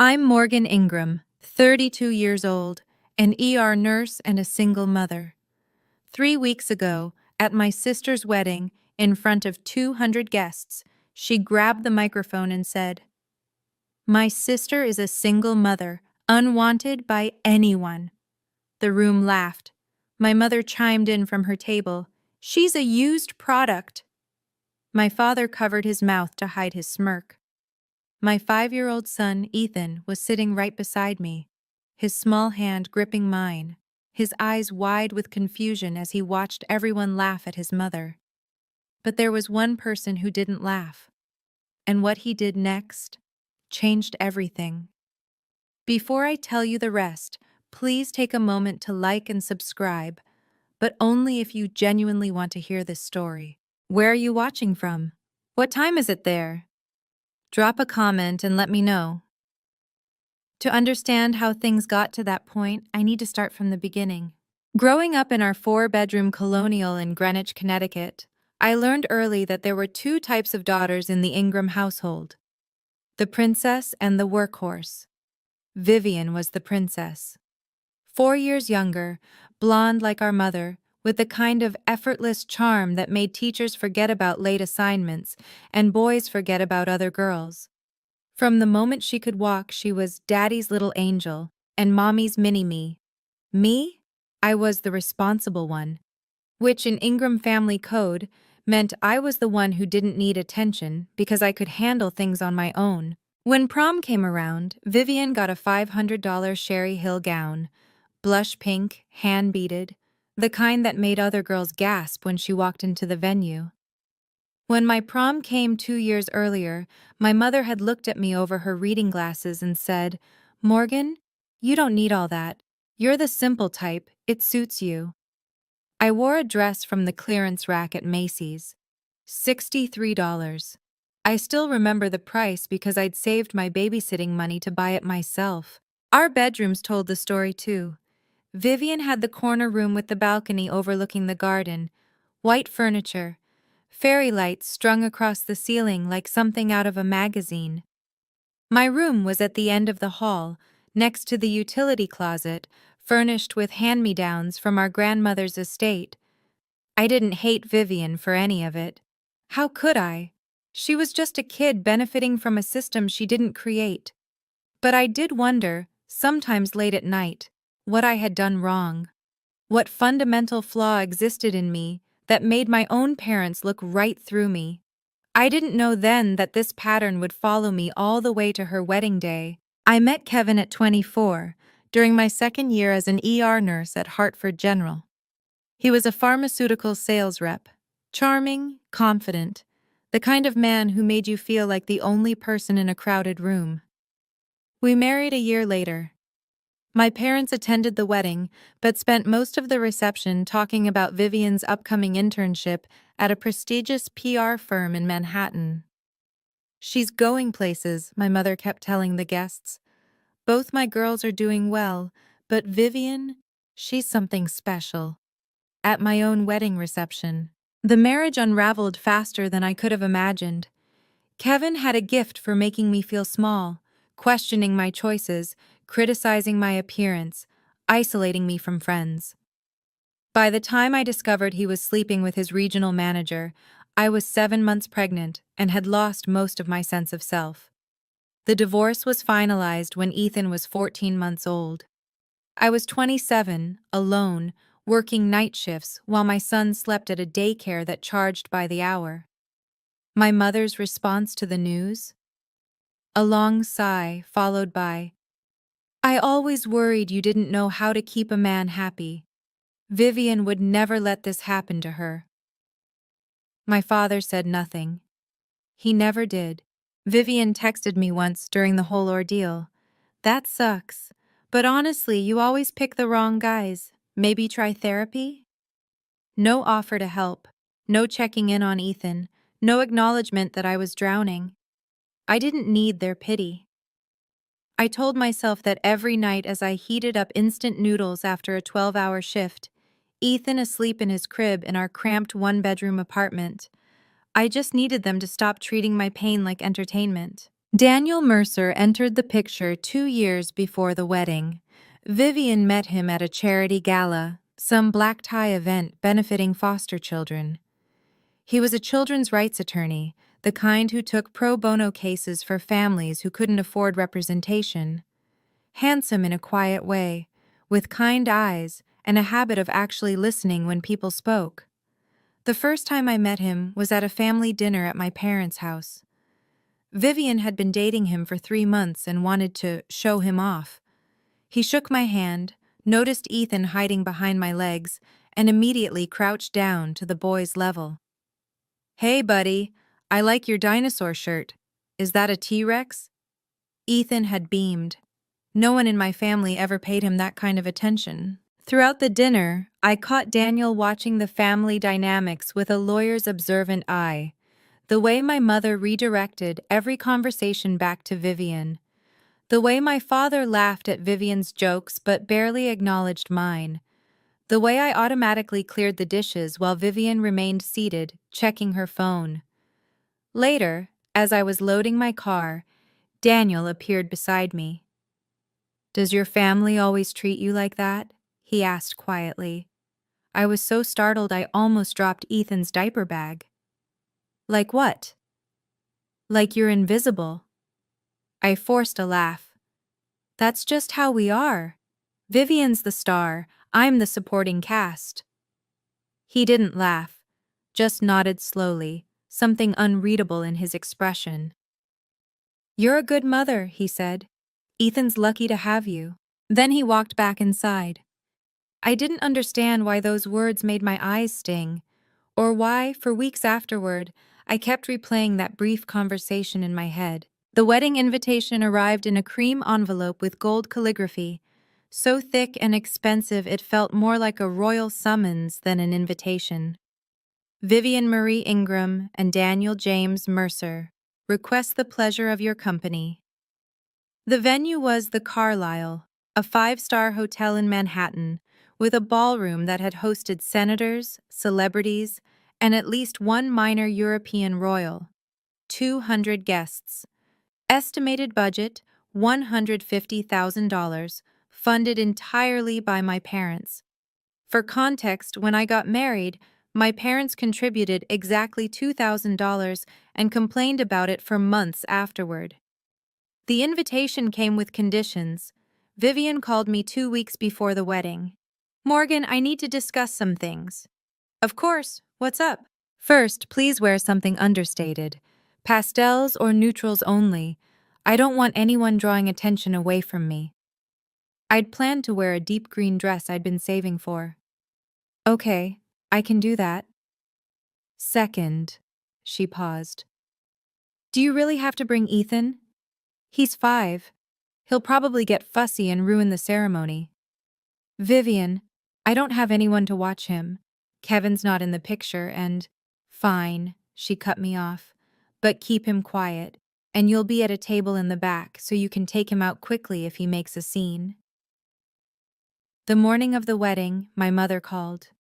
I'm Morgan Ingram, 32 years old, an ER nurse and a single mother. 3 weeks ago, at my sister's wedding, in front of 200 guests, she grabbed the microphone and said, "My sister is a single mother, unwanted by anyone." The room laughed. My mother chimed in from her table, "She's a used product." My father covered his mouth to hide his smirk. My 5-year-old son, Ethan, was sitting right beside me, his small hand gripping mine, his eyes wide with confusion as he watched everyone laugh at his mother. But there was one person who didn't laugh, and what he did next changed everything. Before I tell you the rest, please take a moment to like and subscribe, but only if you genuinely want to hear this story. Where are you watching from? What time is it there? Drop a comment and let me know. To understand how things got to that point, I need to start from the beginning. Growing up in our 4-bedroom colonial in Greenwich, Connecticut, I learned early that there were two types of daughters in the Ingram household: the princess and the workhorse. Vivian was the princess. 4 years younger, blonde like our mother, with the kind of effortless charm that made teachers forget about late assignments and boys forget about other girls. From the moment she could walk, she was Daddy's little angel and Mommy's mini-me. Me? I was the responsible one, which in Ingram family code meant I was the one who didn't need attention because I could handle things on my own. When prom came around, Vivian got a $500 Sherry Hill gown, blush pink, hand-beaded, the kind that made other girls gasp when she walked into the venue. When my prom came 2 years earlier, my mother had looked at me over her reading glasses and said, "Morgan, you don't need all that. You're the simple type, it suits you." I wore a dress from the clearance rack at Macy's. $63. I still remember the price because I'd saved my babysitting money to buy it myself. Our bedrooms told the story too. Vivian had the corner room with the balcony overlooking the garden, white furniture, fairy lights strung across the ceiling like something out of a magazine. My room was at the end of the hall, next to the utility closet, furnished with hand-me-downs from our grandmother's estate. I didn't hate Vivian for any of it. How could I? She was just a kid benefiting from a system she didn't create. But I did wonder, sometimes late at night, what I had done wrong. What fundamental flaw existed in me that made my own parents look right through me. I didn't know then that this pattern would follow me all the way to her wedding day. I met Kevin at 24, during my second year as an ER nurse at Hartford General. He was a pharmaceutical sales rep, charming, confident, the kind of man who made you feel like the only person in a crowded room. We married a year later. My parents attended the wedding, but spent most of the reception talking about Vivian's upcoming internship at a prestigious PR firm in Manhattan. "She's going places," my mother kept telling the guests. "Both my girls are doing well, but Vivian, she's something special." At my own wedding reception, the marriage unraveled faster than I could have imagined. Kevin had a gift for making me feel small, questioning my choices, criticizing my appearance, isolating me from friends. By the time I discovered he was sleeping with his regional manager, I was 7 months pregnant and had lost most of my sense of self. The divorce was finalized when Ethan was 14 months old. I was 27, alone, working night shifts while my son slept at a daycare that charged by the hour. My mother's response to the news? A long sigh, followed by, "I always worried you didn't know how to keep a man happy. Vivian would never let this happen to her." My father said nothing. He never did. Vivian texted me once during the whole ordeal. "That sucks. But honestly, you always pick the wrong guys. Maybe try therapy?" No offer to help. No checking in on Ethan. No acknowledgement that I was drowning. I didn't need their pity. I told myself that every night as I heated up instant noodles after a 12-hour shift, Ethan asleep in his crib in our cramped 1-bedroom apartment, I just needed them to stop treating my pain like entertainment. Daniel Mercer entered the picture 2 years before the wedding. Vivian met him at a charity gala, some black tie event benefiting foster children. He was a children's rights attorney, the kind who took pro bono cases for families who couldn't afford representation. Handsome in a quiet way, with kind eyes and a habit of actually listening when people spoke. The first time I met him was at a family dinner at my parents' house. Vivian had been dating him for 3 months and wanted to show him off. He shook my hand, noticed Ethan hiding behind my legs, and immediately crouched down to the boy's level. "Hey, buddy, I like your dinosaur shirt. Is that a T-Rex?" Ethan had beamed. No one in my family ever paid him that kind of attention. Throughout the dinner, I caught Daniel watching the family dynamics with a lawyer's observant eye. The way my mother redirected every conversation back to Vivian. The way my father laughed at Vivian's jokes but barely acknowledged mine. The way I automatically cleared the dishes while Vivian remained seated, checking her phone. Later, as I was loading my car, Daniel appeared beside me. "Does your family always treat you like that?" he asked quietly. I was so startled I almost dropped Ethan's diaper bag. "Like what?" "Like you're invisible." I forced a laugh. "That's just how we are. Vivian's the star, I'm the supporting cast." He didn't laugh, just nodded slowly, something unreadable in his expression. "You're a good mother," he said. "Ethan's lucky to have you." Then he walked back inside. I didn't understand why those words made my eyes sting, or why, for weeks afterward, I kept replaying that brief conversation in my head. The wedding invitation arrived in a cream envelope with gold calligraphy, so thick and expensive it felt more like a royal summons than an invitation. Vivian Marie Ingram and Daniel James Mercer request the pleasure of your company. The venue was the Carlyle, a 5-star hotel in Manhattan, with a ballroom that had hosted senators, celebrities, and at least one minor European royal. 200 guests. Estimated budget, $150,000, funded entirely by my parents. For context, when I got married, my parents contributed exactly $2,000 and complained about it for months afterward. The invitation came with conditions. Vivian called me 2 weeks before the wedding. "Morgan, I need to discuss some things." "Of course, what's up?" "First, please wear something understated. Pastels or neutrals only. I don't want anyone drawing attention away from me." I'd planned to wear a deep green dress I'd been saving for. "Okay, I can do that." "Second," she paused. "Do you really have to bring Ethan? He's 5. He'll probably get fussy and ruin the ceremony." "Vivian, I don't have anyone to watch him. Kevin's not in the picture and—" "Fine," she cut me off. "But keep him quiet, and you'll be at a table in the back so you can take him out quickly if he makes a scene." The morning of the wedding, my mother called.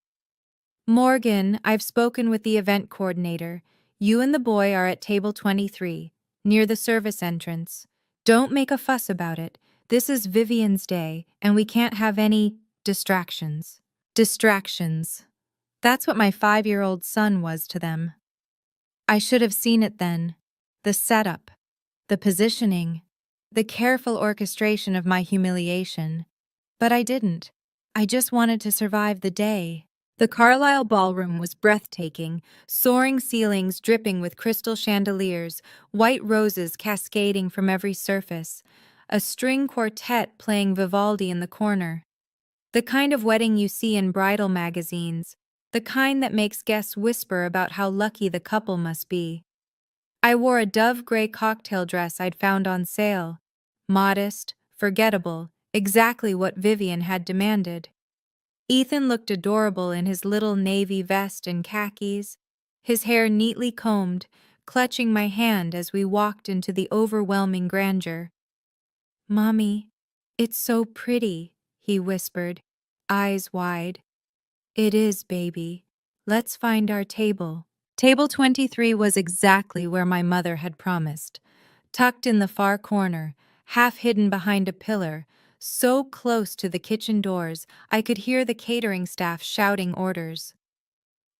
"Morgan, I've spoken with the event coordinator. You and the boy are at table 23, near the service entrance. Don't make a fuss about it. This is Vivian's day, and we can't have any distractions." Distractions. That's what my 5-year-old son was to them. I should have seen it then. The setup, the positioning, the careful orchestration of my humiliation. But I didn't. I just wanted to survive the day. The Carlisle ballroom was breathtaking, soaring ceilings dripping with crystal chandeliers, white roses cascading from every surface, a string quartet playing Vivaldi in the corner. The kind of wedding you see in bridal magazines, the kind that makes guests whisper about how lucky the couple must be. I wore a dove gray cocktail dress I'd found on sale. Modest, forgettable, exactly what Vivian had demanded. Ethan looked adorable in his little navy vest and khakis, his hair neatly combed, clutching my hand as we walked into the overwhelming grandeur. "Mommy, it's so pretty," he whispered, eyes wide. "It is, baby. Let's find our table." Table 23 was exactly where my mother had promised. tucked in the far corner, half hidden behind a pillar, so close to the kitchen doors I could hear the catering staff shouting orders.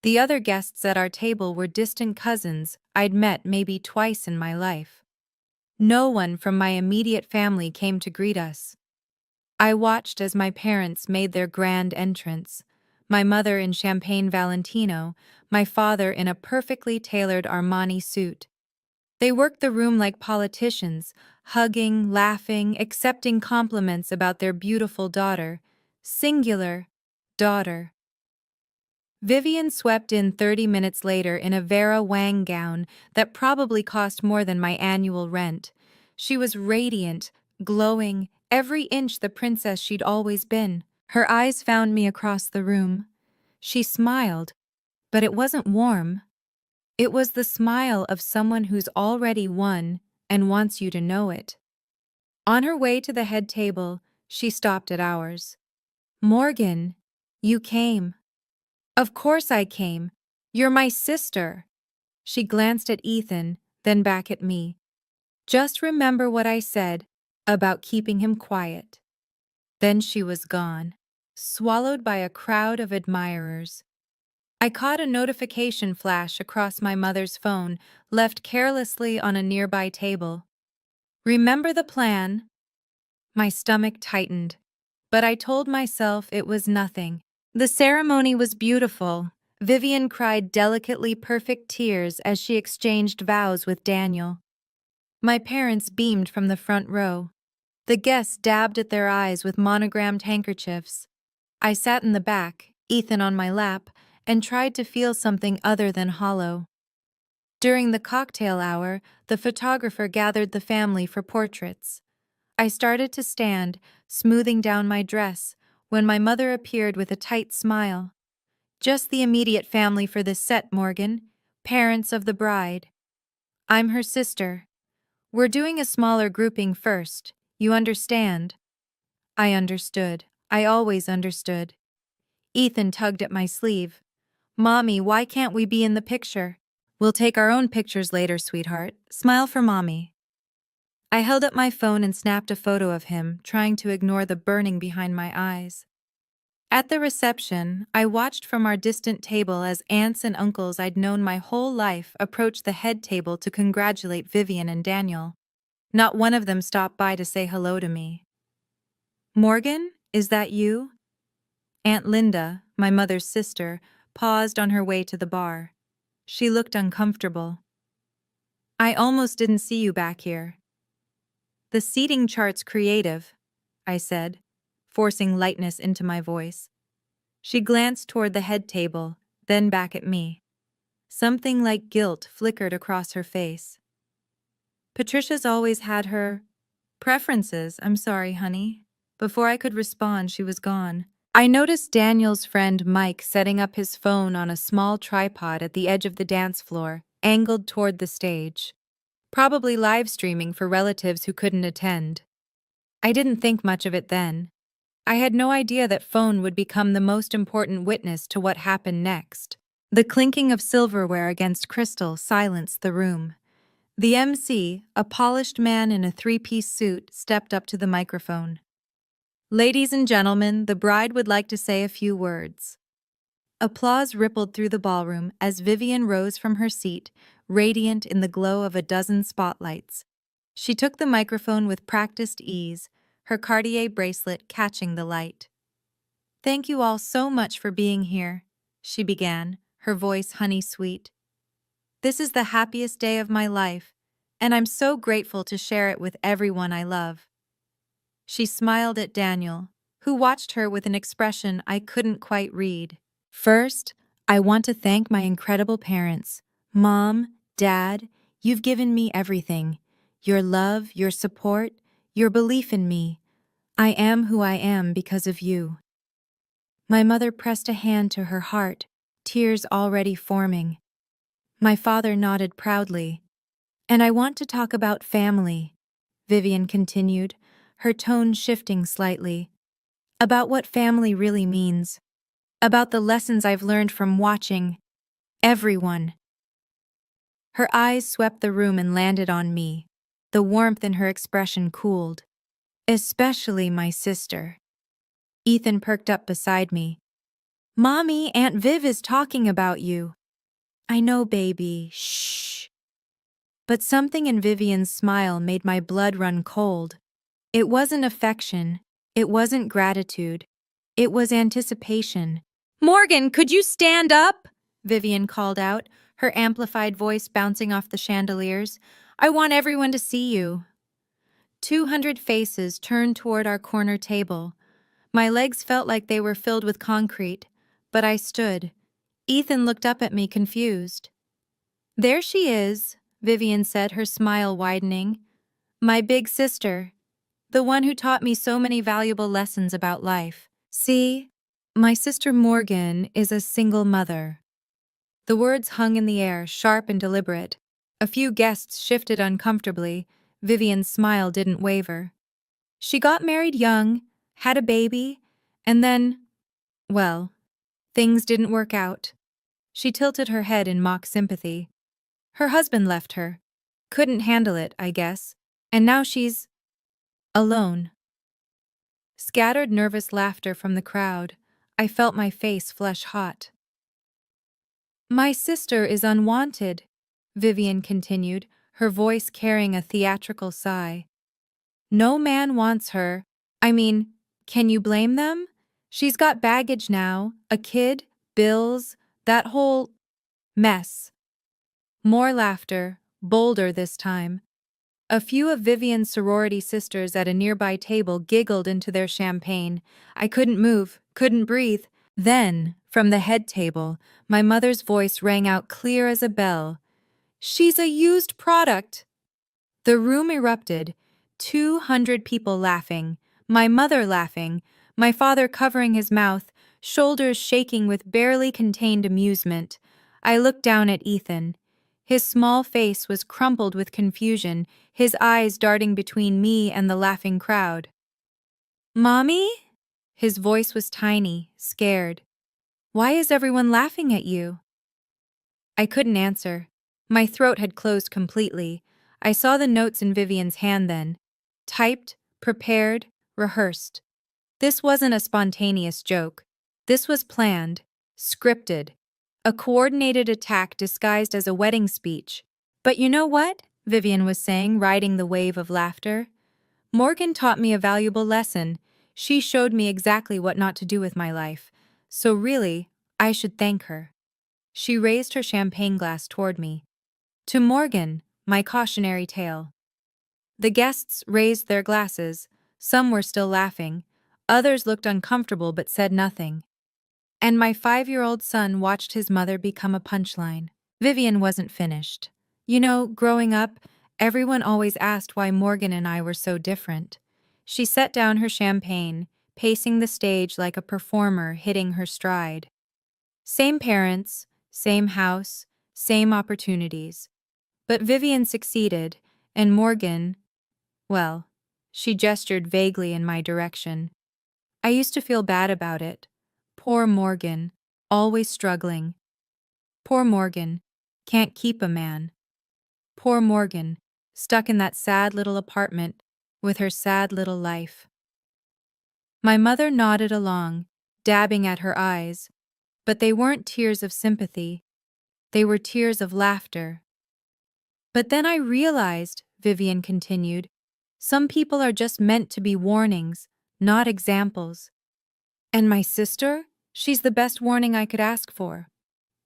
The other guests at our table were distant cousins I'd met maybe twice in my life. No one from my immediate family came to greet us. I watched as my parents made their grand entrance, my mother in champagne Valentino, my father in a perfectly tailored Armani suit. They worked the room like politicians, hugging, laughing, accepting compliments about their beautiful daughter. Singular, daughter. Vivian swept in 30 minutes later in a Vera Wang gown that probably cost more than my annual rent. She was radiant, glowing, every inch the princess she'd always been. Her eyes found me across the room. She smiled, but it wasn't warm. It was the smile of someone who's already won and wants you to know it. On her way to the head table, she stopped at ours. "Morgan, you came." "Of course I came. You're my sister." She glanced at Ethan, then back at me. "Just remember what I said about keeping him quiet." Then she was gone, swallowed by a crowd of admirers. I caught a notification flash across my mother's phone, left carelessly on a nearby table. "Remember the plan?" My stomach tightened, but I told myself it was nothing. The ceremony was beautiful. Vivian cried delicately perfect tears as she exchanged vows with Daniel. My parents beamed from the front row. The guests dabbed at their eyes with monogrammed handkerchiefs. I sat in the back, Ethan on my lap, and tried to feel something other than hollow. During the cocktail hour, the photographer gathered the family for portraits. I started to stand, smoothing down my dress, when my mother appeared with a tight smile. "Just the immediate family for this set, Morgan. Parents of the bride. I'm her sister. We're doing a smaller grouping first, you understand?" I understood. I always understood. Ethan tugged at my sleeve. "Mommy, why can't we be in the picture?" "We'll take our own pictures later, sweetheart. Smile for Mommy." I held up my phone and snapped a photo of him, trying to ignore the burning behind my eyes. At the reception, I watched from our distant table as aunts and uncles I'd known my whole life approached the head table to congratulate Vivian and Daniel. Not one of them stopped by to say hello to me. "Morgan, is that you?" Aunt Linda, my mother's sister, paused on her way to the bar. She looked uncomfortable. "I almost didn't see you back here." "The seating chart's creative," I said, forcing lightness into my voice. She glanced toward the head table, then back at me. Something like guilt flickered across her face. "Patricia's always had her preferences, I'm sorry, honey." Before I could respond, she was gone. I noticed Daniel's friend Mike setting up his phone on a small tripod at the edge of the dance floor, angled toward the stage. Probably live streaming for relatives who couldn't attend. I didn't think much of it then. I had no idea that phone would become the most important witness to what happened next. The clinking of silverware against crystal silenced the room. The MC, a polished man in a three-piece suit, stepped up to the microphone. "Ladies and gentlemen, the bride would like to say a few words." Applause rippled through the ballroom as Vivian rose from her seat, radiant in the glow of a dozen spotlights. She took the microphone with practiced ease, her Cartier bracelet catching the light. "Thank you all so much for being here," she began, her voice honey-sweet. "This is the happiest day of my life, and I'm so grateful to share it with everyone I love." She smiled at Daniel, who watched her with an expression I couldn't quite read. "First, I want to thank my incredible parents. Mom, Dad, you've given me everything. Your love, your support, your belief in me. I am who I am because of you." My mother pressed a hand to her heart, tears already forming. My father nodded proudly. "And I want to talk about family," Vivian continued, her tone shifting slightly. "About what family really means. About the lessons I've learned from watching everyone." Her eyes swept the room and landed on me. The warmth in her expression cooled. Especially my sister. Ethan perked up beside me. Mommy, Aunt Viv is talking about you. I know, baby. Shh. But something in Vivian's smile made my blood run cold. It wasn't affection. It wasn't gratitude. It was anticipation. Morgan, could you stand up? Vivian called out, her amplified voice bouncing off the chandeliers. I want everyone to see you. 200 faces turned toward our corner table. My legs felt like they were filled with concrete, but I stood. Ethan looked up at me confused. There she is, Vivian said, her smile widening. My big sister, the one who taught me so many valuable lessons about life. See, my sister Morgan is a single mother. The words hung in the air, sharp and deliberate. A few guests shifted uncomfortably. Vivian's smile didn't waver. She got married young, had a baby, and then, well, things didn't work out. She tilted her head in mock sympathy. Her husband left her. Couldn't handle it, I guess. And now she's alone. Scattered nervous laughter from the crowd. I felt my face flush hot. My sister is unwanted, Vivian continued, her voice carrying a theatrical sigh. No man wants her. I mean, can you blame them? She's got baggage now, a kid, bills, that whole mess. More laughter, bolder this time. A few of Vivian's sorority sisters at a nearby table giggled into their champagne. I couldn't move, couldn't breathe. Then, from the head table, my mother's voice rang out clear as a bell. She's a used product. The room erupted, 200 people laughing, my mother laughing, my father covering his mouth, shoulders shaking with barely contained amusement. I looked down at Ethan. His small face was crumpled with confusion, his eyes darting between me and the laughing crowd. Mommy? His voice was tiny, scared. Why is everyone laughing at you? I couldn't answer. My throat had closed completely. I saw the notes in Vivian's hand then. Typed, prepared, rehearsed. This wasn't a spontaneous joke. This was planned, scripted. A coordinated attack disguised as a wedding speech. But you know what? Vivian was saying, riding the wave of laughter. Morgan taught me a valuable lesson. She showed me exactly what not to do with my life. So really, I should thank her. She raised her champagne glass toward me. To Morgan, my cautionary tale. The guests raised their glasses. Some were still laughing. Others looked uncomfortable but said nothing. And my 5-year-old son watched his mother become a punchline. Vivian wasn't finished. You know, growing up, everyone always asked why Morgan and I were so different. She set down her champagne, pacing the stage like a performer hitting her stride. Same parents, same house, same opportunities. But Vivian succeeded, and Morgan, well, she gestured vaguely in my direction. I used to feel bad about it. Poor Morgan, always struggling. Poor Morgan, can't keep a man. Poor Morgan, stuck in that sad little apartment with her sad little life. My mother nodded along, dabbing at her eyes, but they weren't tears of sympathy. They were tears of laughter. But then I realized, Vivian continued, some people are just meant to be warnings, not examples. And my sister? She's the best warning I could ask for.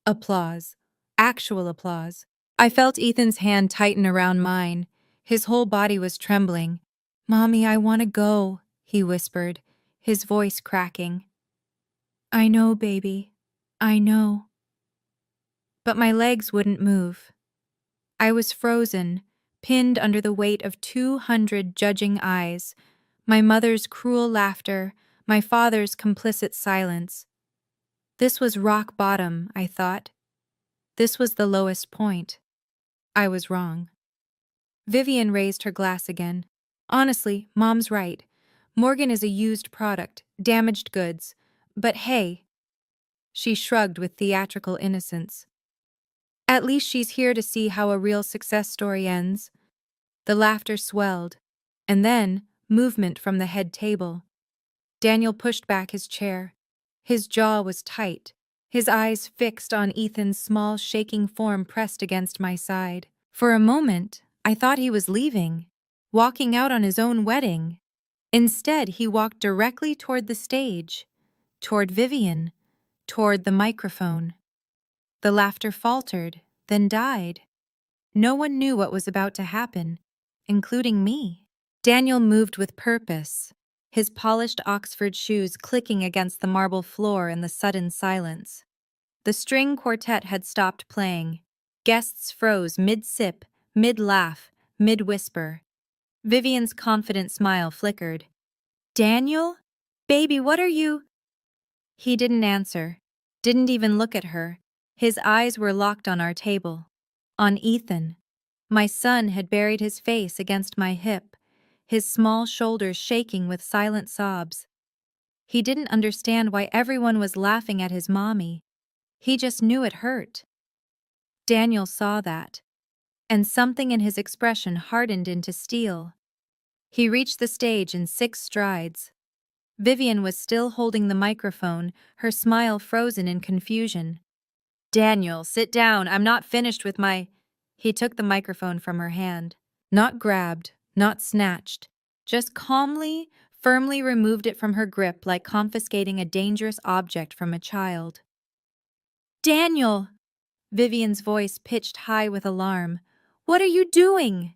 Applause. Actual applause. I felt Ethan's hand tighten around mine. His whole body was trembling. Mommy, I want to go, he whispered, his voice cracking. I know, baby. I know. But my legs wouldn't move. I was frozen, pinned under the weight of 200 judging eyes, my mother's cruel laughter, my father's complicit silence. This was rock bottom, I thought. This was the lowest point. I was wrong. Vivian raised her glass again. Honestly, Mom's right. Morgan is a used product, damaged goods. But hey, she shrugged with theatrical innocence. At least she's here to see how a real success story ends. The laughter swelled, and then movement from the head table. Daniel pushed back his chair. His jaw was tight, his eyes fixed on Ethan's small, shaking form pressed against my side. For a moment, I thought he was leaving, walking out on his own wedding. Instead, he walked directly toward the stage, toward Vivian, toward the microphone. The laughter faltered, then died. No one knew what was about to happen, including me. Daniel moved with purpose, his polished Oxford shoes clicking against the marble floor in the sudden silence. The string quartet had stopped playing. Guests froze mid-sip, mid-laugh, mid-whisper. Vivian's confident smile flickered. "Daniel? Baby, what are you—" He didn't answer, didn't even look at her. His eyes were locked on our table. On Ethan. My son had buried his face against my hip, his small shoulders shaking with silent sobs. He didn't understand why everyone was laughing at his mommy. He just knew it hurt. Daniel saw that, and something in his expression hardened into steel. He reached the stage in 6 strides. Vivian was still holding the microphone, her smile frozen in confusion. "Daniel, sit down. I'm not finished with my—" He took the microphone from her hand. Not grabbed, not snatched. Just calmly, firmly removed it from her grip like confiscating a dangerous object from a child. "Daniel!" Vivian's voice pitched high with alarm. "What are you doing?"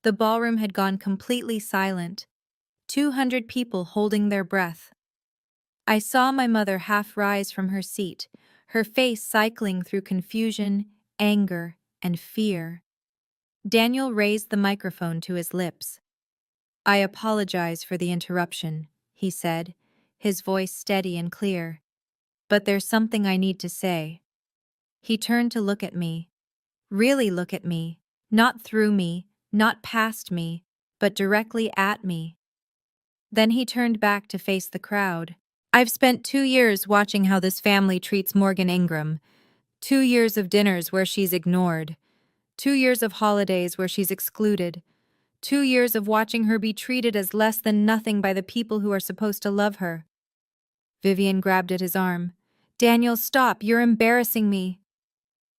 The ballroom had gone completely silent. 200 people holding their breath. I saw my mother half rise from her seat, her face cycling through confusion, anger, and fear. Daniel raised the microphone to his lips. "I apologize for the interruption," he said, his voice steady and clear. "But there's something I need to say." He turned to look at me. Really look at me. Not through me, not past me, but directly at me. Then he turned back to face the crowd. "I've spent 2 years watching how this family treats Morgan Ingram. 2 years of dinners where she's ignored. 2 years of holidays where she's excluded. 2 years of watching her be treated as less than nothing by the people who are supposed to love her." Vivian grabbed at his arm. "Daniel, stop! You're embarrassing me."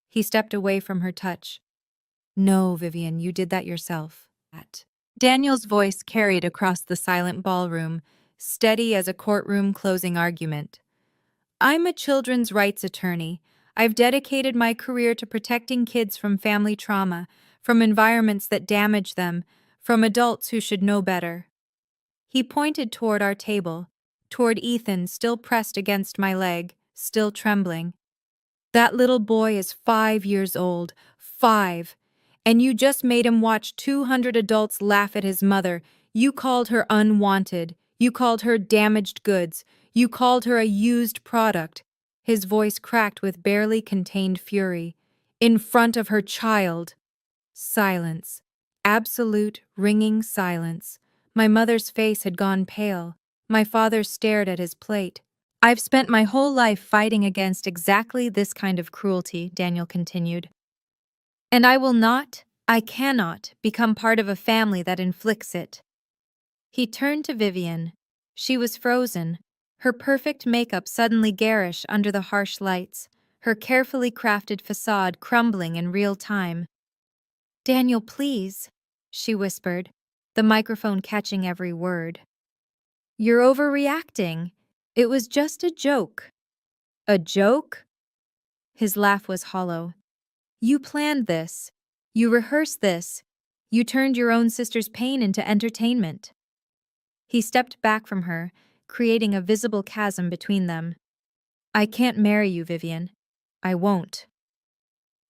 He stepped away from her touch. "No, Vivian, you did that yourself." Daniel's voice carried across the silent ballroom, steady as a courtroom closing argument. "I'm a children's rights attorney. I've dedicated my career to protecting kids from family trauma, from environments that damage them, from adults who should know better." He pointed toward our table, toward Ethan still pressed against my leg, still trembling. "That little boy is 5 years old. 5. And you just made him watch 200 adults laugh at his mother. You called her unwanted. You called her damaged goods. You called her a used product." His voice cracked with barely contained fury. "In front of her child." Silence. Absolute, ringing silence. My mother's face had gone pale. My father stared at his plate. "I've spent my whole life fighting against exactly this kind of cruelty," Daniel continued. "And I cannot, become part of a family that inflicts it." He turned to Vivian. She was frozen, her perfect makeup suddenly garish under the harsh lights, her carefully crafted facade crumbling in real time. "Daniel, please," she whispered, the microphone catching every word. "You're overreacting. It was just a joke." "A joke?" His laugh was hollow. "You planned this. You rehearsed this. You turned your own sister's pain into entertainment." He stepped back from her, creating a visible chasm between them. "I can't marry you, Vivian. I won't."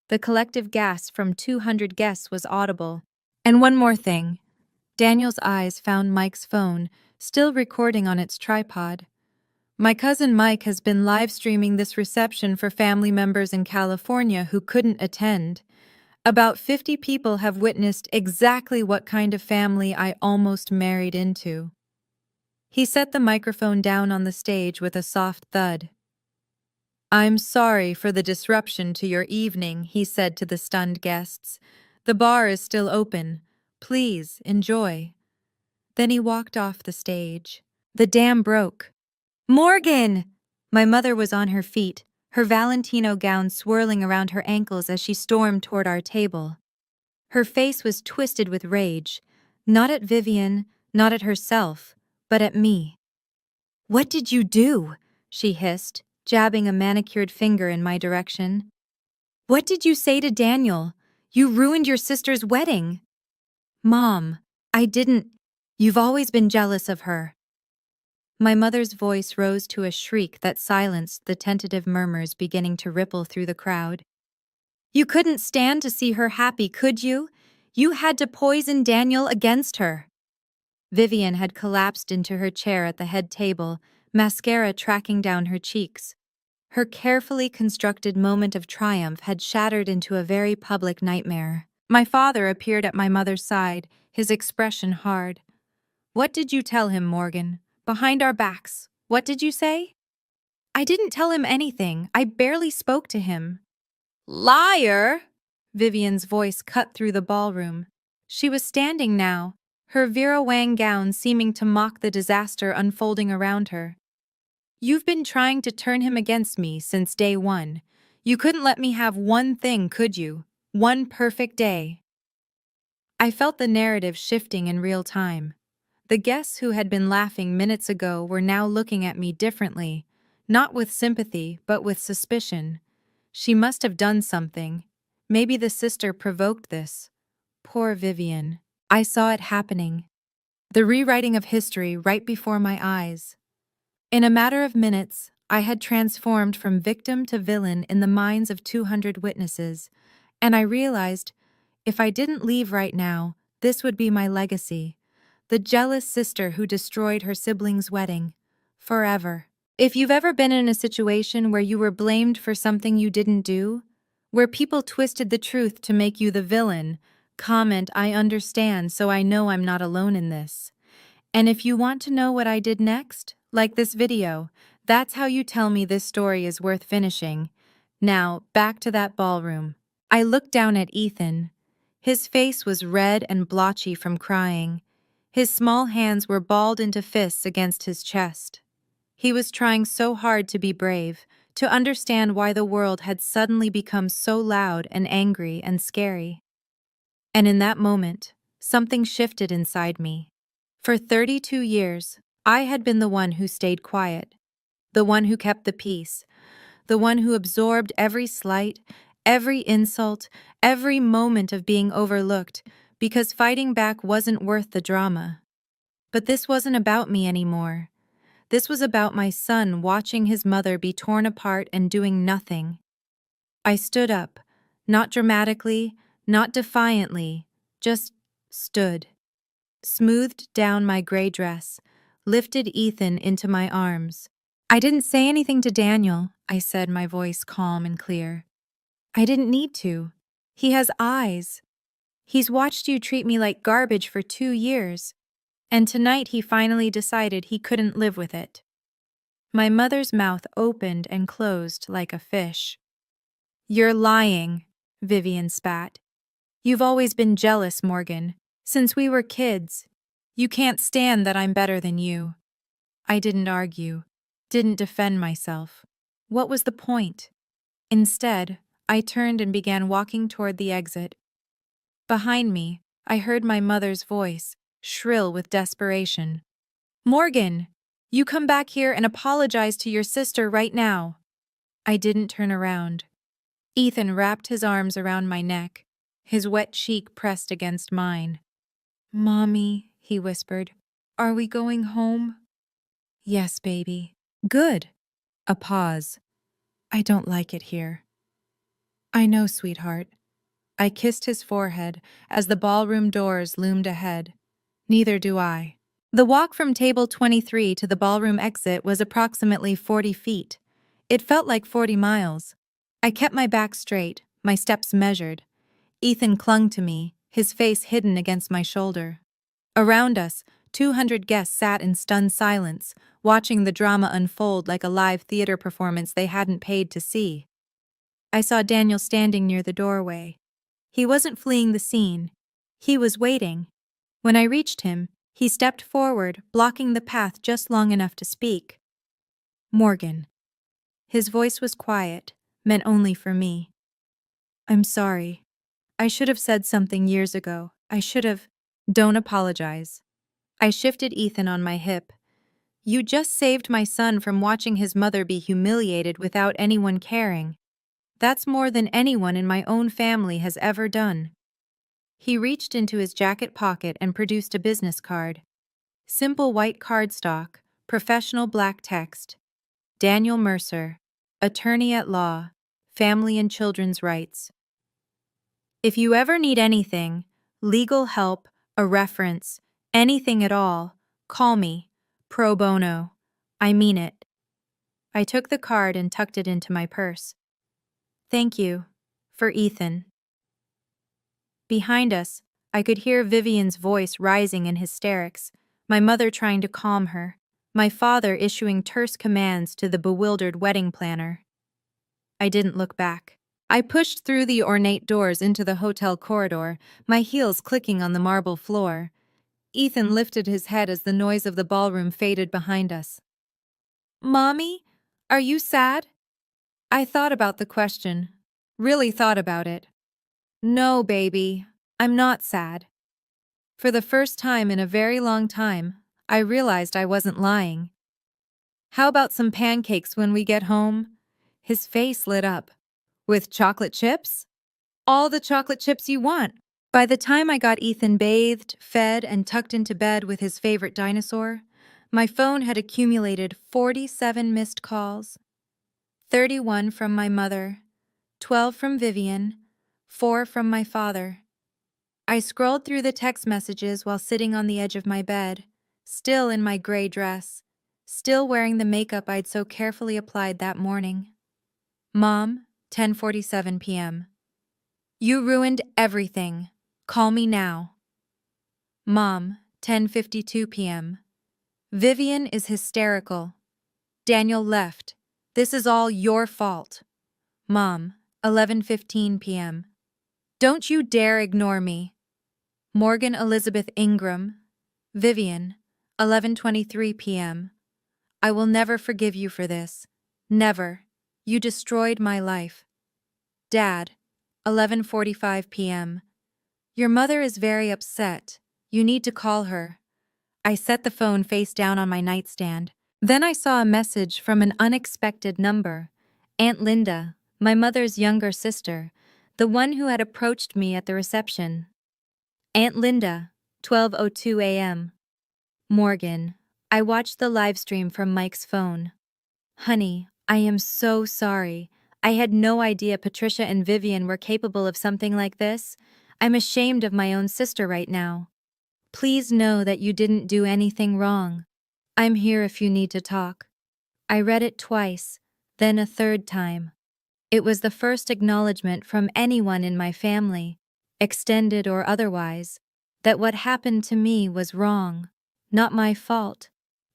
The collective gasp from 200 guests was audible. "And one more thing." Daniel's eyes found Mike's phone, still recording on its tripod. "My cousin Mike has been live streaming this reception for family members in California who couldn't attend. About 50 people have witnessed exactly what kind of family I almost married into." He set the microphone down on the stage with a soft thud. "I'm sorry for the disruption to your evening," he said to the stunned guests. "The bar is still open. Please, enjoy." Then he walked off the stage. The dam broke. "Morgan!" My mother was on her feet, her Valentino gown swirling around her ankles as she stormed toward our table. Her face was twisted with rage, not at Vivian, not at herself, but at me. "What did you do?" she hissed, jabbing a manicured finger in my direction. "What did you say to Daniel? You ruined your sister's wedding." "Mom, I didn't. You've always been jealous of her." My mother's voice rose to a shriek that silenced the tentative murmurs beginning to ripple through the crowd. "You couldn't stand to see her happy, could you? You had to poison Daniel against her." Vivian had collapsed into her chair at the head table, mascara tracking down her cheeks. Her carefully constructed moment of triumph had shattered into a very public nightmare. My father appeared at my mother's side, his expression hard. "What did you tell him, Morgan? Behind our backs. What did you say?" "I didn't tell him anything. I barely spoke to him." "Liar!" Vivian's voice cut through the ballroom. She was standing now, her Vera Wang gown seeming to mock the disaster unfolding around her. "You've been trying to turn him against me since day one. You couldn't let me have one thing, could you? One perfect day." I felt the narrative shifting in real time. The guests who had been laughing minutes ago were now looking at me differently, not with sympathy, but with suspicion. She must have done something. Maybe the sister provoked this. Poor Vivian. I saw it happening. The rewriting of history right before my eyes. In a matter of minutes, I had transformed from victim to villain in the minds of 200 witnesses, and I realized, if I didn't leave right now, this would be my legacy. The jealous sister who destroyed her sibling's wedding. Forever. If you've ever been in a situation where you were blamed for something you didn't do, where people twisted the truth to make you the villain, comment "I understand, so I know I'm not alone in this." And if you want to know what I did next, like this video, that's how you tell me this story is worth finishing. Now, back to that ballroom. I looked down at Ethan. His face was red and blotchy from crying. His small hands were balled into fists against his chest. He was trying so hard to be brave, to understand why the world had suddenly become so loud and angry and scary. And in that moment, something shifted inside me. For 32 years, I had been the one who stayed quiet, the one who kept the peace, the one who absorbed every slight, every insult, every moment of being overlooked, because fighting back wasn't worth the drama. But this wasn't about me anymore. This was about my son watching his mother be torn apart and doing nothing. I stood up, not dramatically, not defiantly, just stood. Smoothed down my gray dress, lifted Ethan into my arms. "I didn't say anything to Daniel," I said, my voice calm and clear. "I didn't need to. He has eyes. He's watched you treat me like garbage for 2 years. And tonight he finally decided he couldn't live with it." My mother's mouth opened and closed like a fish. "You're lying," Vivian spat. "You've always been jealous, Morgan. Since we were kids. You can't stand that I'm better than you." I didn't argue, didn't defend myself. What was the point? Instead, I turned and began walking toward the exit. Behind me, I heard my mother's voice, shrill with desperation. "Morgan, you come back here and apologize to your sister right now." I didn't turn around. Ethan wrapped his arms around my neck, his wet cheek pressed against mine. "Mommy," he whispered, "are we going home?" "Yes, baby." "Good." A pause. "I don't like it here." "I know, sweetheart." I kissed his forehead as the ballroom doors loomed ahead. "Neither do I." The walk from table 23 to the ballroom exit was approximately 40 feet. It felt like 40 miles. I kept my back straight, my steps measured. Ethan clung to me, his face hidden against my shoulder. Around us, 200 guests sat in stunned silence, watching the drama unfold like a live theater performance they hadn't paid to see. I saw Daniel standing near the doorway. He wasn't fleeing the scene. He was waiting, When I reached him, he stepped forward, blocking the path just long enough to speak. Morgan. His voice was quiet, meant only for me. I'm sorry. I should have said something years ago. I should have. Don't apologize. I shifted Ethan on my hip. You just saved my son from watching his mother be humiliated without anyone caring. That's more than anyone in my own family has ever done. He reached into his jacket pocket and produced a business card. Simple white cardstock, professional black text. Daniel Mercer, attorney at law, family and children's rights. If you ever need anything, legal help, a reference, anything at all, call me. Pro bono. I mean it. I took the card and tucked it into my purse. Thank you. For Ethan. Behind us, I could hear Vivian's voice rising in hysterics, my mother trying to calm her, my father issuing terse commands to the bewildered wedding planner. I didn't look back. I pushed through the ornate doors into the hotel corridor, my heels clicking on the marble floor. Ethan lifted his head as the noise of the ballroom faded behind us. Mommy, are you sad? I thought about the question. Really thought about it. No, baby, I'm not sad. For the first time in a very long time, I realized I wasn't lying. How about some pancakes when we get home? His face lit up. With chocolate chips? All the chocolate chips you want. By the time I got Ethan bathed, fed, and tucked into bed with his favorite dinosaur, my phone had accumulated 47 missed calls. 31 from my mother, 12 from Vivian, 4 from my father. I scrolled through the text messages while sitting on the edge of my bed, still in my gray dress, still wearing the makeup I'd so carefully applied that morning. Mom, 10:47 p.m. You ruined everything. Call me now. Mom, 10:52 p.m. Vivian is hysterical. Daniel left. This is all your fault. Mom, 11:15 p.m. Don't you dare ignore me. Morgan Elizabeth Ingram. Vivian, 11:23 p.m. I will never forgive you for this. Never. You destroyed my life. Dad, 11:45 p.m. Your mother is very upset. You need to call her. I set the phone face down on my nightstand. Then I saw a message from an unexpected number. Aunt Linda, my mother's younger sister, the one who had approached me at the reception. Aunt Linda, 12:02 a.m. Morgan, I watched the live stream from Mike's phone. Honey, I am so sorry. I had no idea Patricia and Vivian were capable of something like this. I'm ashamed of my own sister right now. Please know that you didn't do anything wrong. I'm here if you need to talk. I read it twice, then a third time. It was the first acknowledgement from anyone in my family, extended or otherwise, that what happened to me was wrong. Not my fault.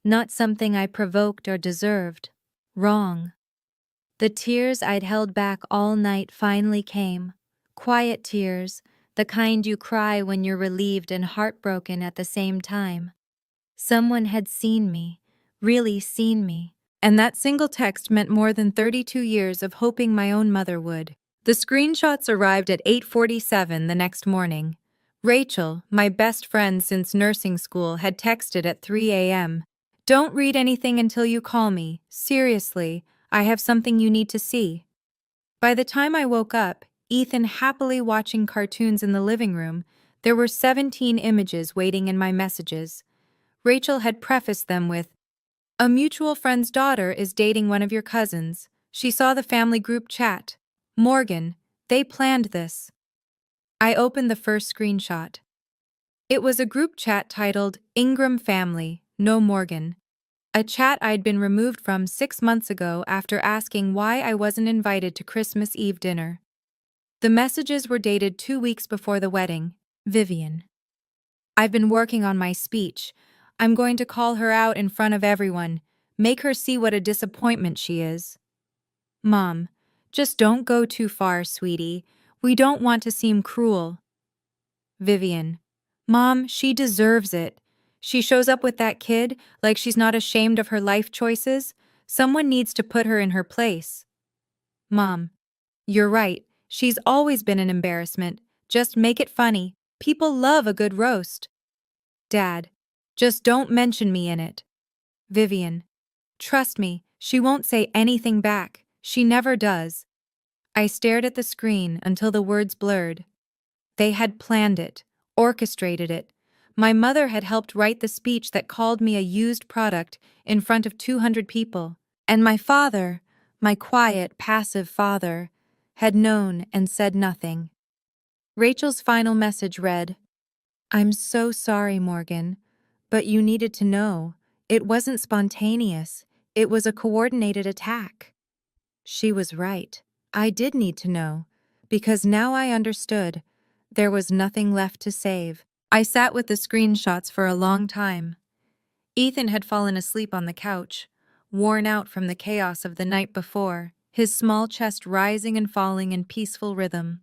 Not something I provoked or deserved. Wrong. The tears I'd held back all night finally came. Quiet tears, the kind you cry when you're relieved and heartbroken at the same time. Someone had seen me, really seen me, and that single text meant more than 32 years of hoping my own mother would. The screenshots arrived at 8:47 the next morning. Rachel, my best friend since nursing school, had texted at 3 a.m. Don't read anything until you call me. Seriously, I have something you need to see. By the time I woke up, Ethan happily watching cartoons in the living room, there were 17 images waiting in my messages. Rachel had prefaced them with, "A mutual friend's daughter is dating one of your cousins. She saw the family group chat. Morgan, they planned this." I opened the first screenshot. It was a group chat titled Ingram Family, No Morgan. A chat I'd been removed from 6 months ago after asking why I wasn't invited to Christmas Eve dinner. The messages were dated 2 weeks before the wedding. Vivian. I've been working on my speech. I'm going to call her out in front of everyone, make her see what a disappointment she is. Mom, just don't go too far, sweetie. We don't want to seem cruel. Vivian. Mom, she deserves it. She shows up with that kid like she's not ashamed of her life choices. Someone needs to put her in her place. Mom, you're right. She's always been an embarrassment. Just make it funny. People love a good roast. Dad, just don't mention me in it. Vivian, trust me, she won't say anything back. She never does. I stared at the screen until the words blurred. They had planned it, orchestrated it. My mother had helped write the speech that called me a used product in front of 200 people. And my father, my quiet, passive father, had known and said nothing. Rachel's final message read, "I'm so sorry, Morgan, but you needed to know. It wasn't spontaneous. It was a coordinated attack." She was right. I did need to know, because now I understood. There was nothing left to save. I sat with the screenshots for a long time. Ethan had fallen asleep on the couch, worn out from the chaos of the night before, his small chest rising and falling in peaceful rhythm.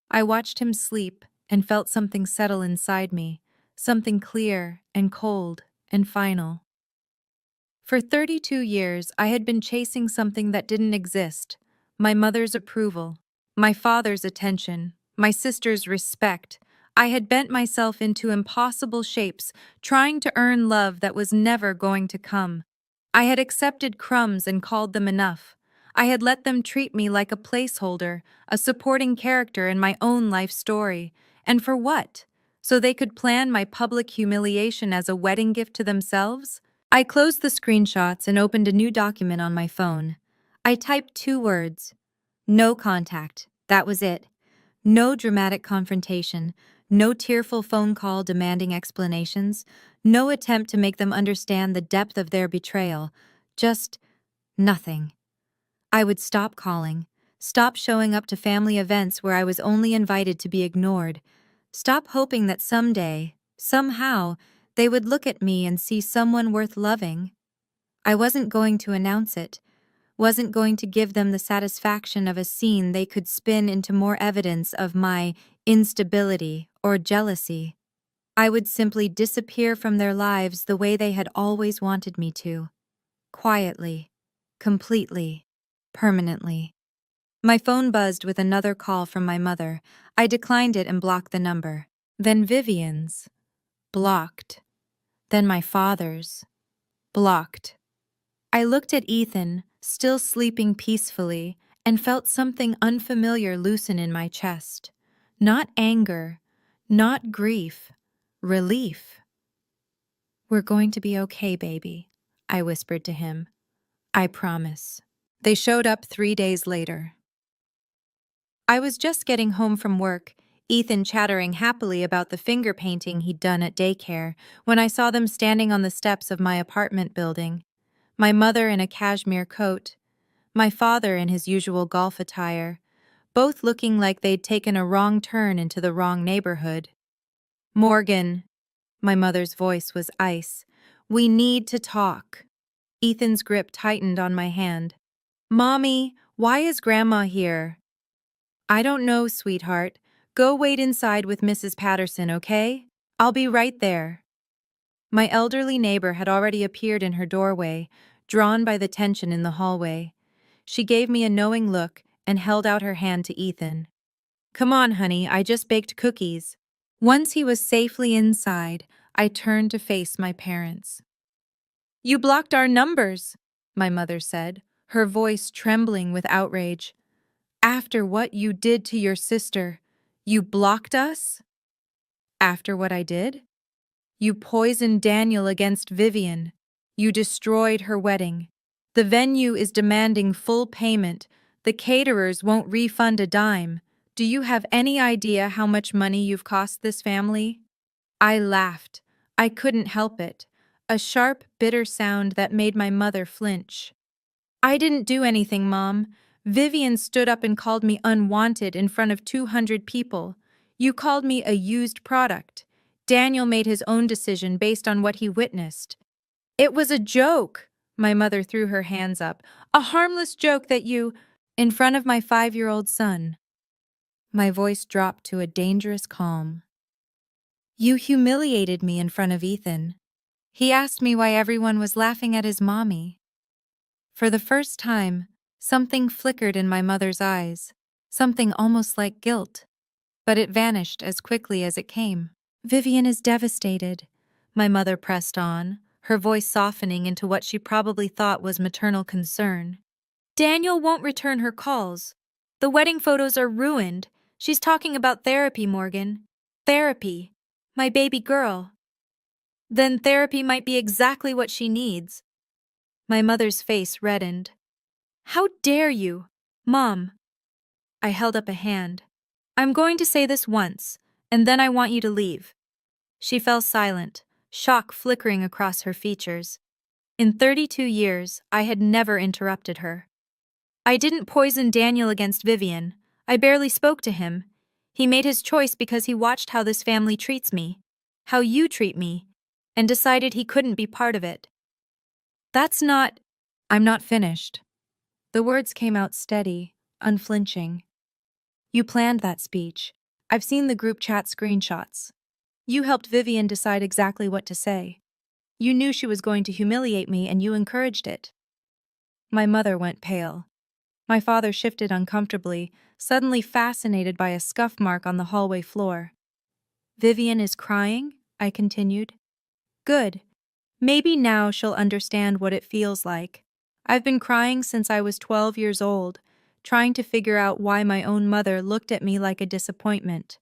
I watched him sleep and felt something settle inside me, something clear and cold and final. For 32 years, I had been chasing something that didn't exist: my mother's approval, my father's attention, my sister's respect. I had bent myself into impossible shapes, trying to earn love that was never going to come. I had accepted crumbs and called them enough. I had let them treat me like a placeholder, a supporting character in my own life story. And for what? So they could plan my public humiliation as a wedding gift to themselves? I closed the screenshots and opened a new document on my phone. I typed 2 words. No contact. That was it. No dramatic confrontation. No tearful phone call demanding explanations. No attempt to make them understand the depth of their betrayal. Just nothing. I would stop calling. Stop showing up to family events where I was only invited to be ignored. Stop hoping that someday, somehow, they would look at me and see someone worth loving. I wasn't going to announce it, wasn't going to give them the satisfaction of a scene they could spin into more evidence of my instability or jealousy. I would simply disappear from their lives the way they had always wanted me to. Quietly, completely, permanently. My phone buzzed with another call from my mother. I declined it and blocked the number. Then Vivian's. Blocked. Then my father's. Blocked. I looked at Ethan, still sleeping peacefully, and felt something unfamiliar loosen in my chest. Not anger, not grief, relief. "We're going to be okay, baby," I whispered to him. "I promise." They showed up 3 days later. I was just getting home from work, Ethan chattering happily about the finger painting he'd done at daycare, when I saw them standing on the steps of my apartment building. My mother in a cashmere coat, my father in his usual golf attire, both looking like they'd taken a wrong turn into the wrong neighborhood. "Morgan," my mother's voice was ice, "we need to talk." Ethan's grip tightened on my hand. "Mommy, why is Grandma here?" "I don't know, sweetheart. Go wait inside with Mrs. Patterson, okay? I'll be right there." My elderly neighbor had already appeared in her doorway, drawn by the tension in the hallway. She gave me a knowing look and held out her hand to Ethan. "Come on, honey, I just baked cookies." Once he was safely inside, I turned to face my parents. "You blocked our numbers," my mother said, her voice trembling with outrage. "After what you did to your sister, you blocked us?" "After what I did? You poisoned Daniel against Vivian. You destroyed her wedding. The venue is demanding full payment. The caterers won't refund a dime. Do you have any idea how much money you've cost this family?" I laughed. I couldn't help it. A sharp, bitter sound that made my mother flinch. "I didn't do anything, Mom. Vivian stood up and called me unwanted in front of 200 people. You called me a used product. Daniel made his own decision based on what he witnessed." "It was a joke." My mother threw her hands up. "A harmless joke that you—" "In front of my 5-year-old son." My voice dropped to a dangerous calm. You humiliated me in front of Ethan. He asked me why everyone was laughing at his mommy. For the first time, something flickered in my mother's eyes, something almost like guilt, but it vanished as quickly as it came. Vivian is devastated, my mother pressed on, her voice softening into what she probably thought was maternal concern. Daniel won't return her calls. The wedding photos are ruined. She's talking about therapy, Morgan. Therapy. My baby girl. Then therapy might be exactly what she needs. My mother's face reddened. How dare you? Mom. I held up a hand. I'm going to say this once, and then I want you to leave. She fell silent, shock flickering across her features. In 32 years, I had never interrupted her. I didn't poison Daniel against Vivian. I barely spoke to him. He made his choice because he watched how this family treats me, how you treat me, and decided he couldn't be part of it. That's not... I'm not finished. The words came out steady, unflinching. You planned that speech. I've seen the group chat screenshots. You helped Vivian decide exactly what to say. You knew she was going to humiliate me and you encouraged it. My mother went pale. My father shifted uncomfortably, suddenly fascinated by a scuff mark on the hallway floor. Vivian is crying? I continued. Good. Maybe now she'll understand what it feels like. I've been crying since I was 12 years old, trying to figure out why my own mother looked at me like a disappointment.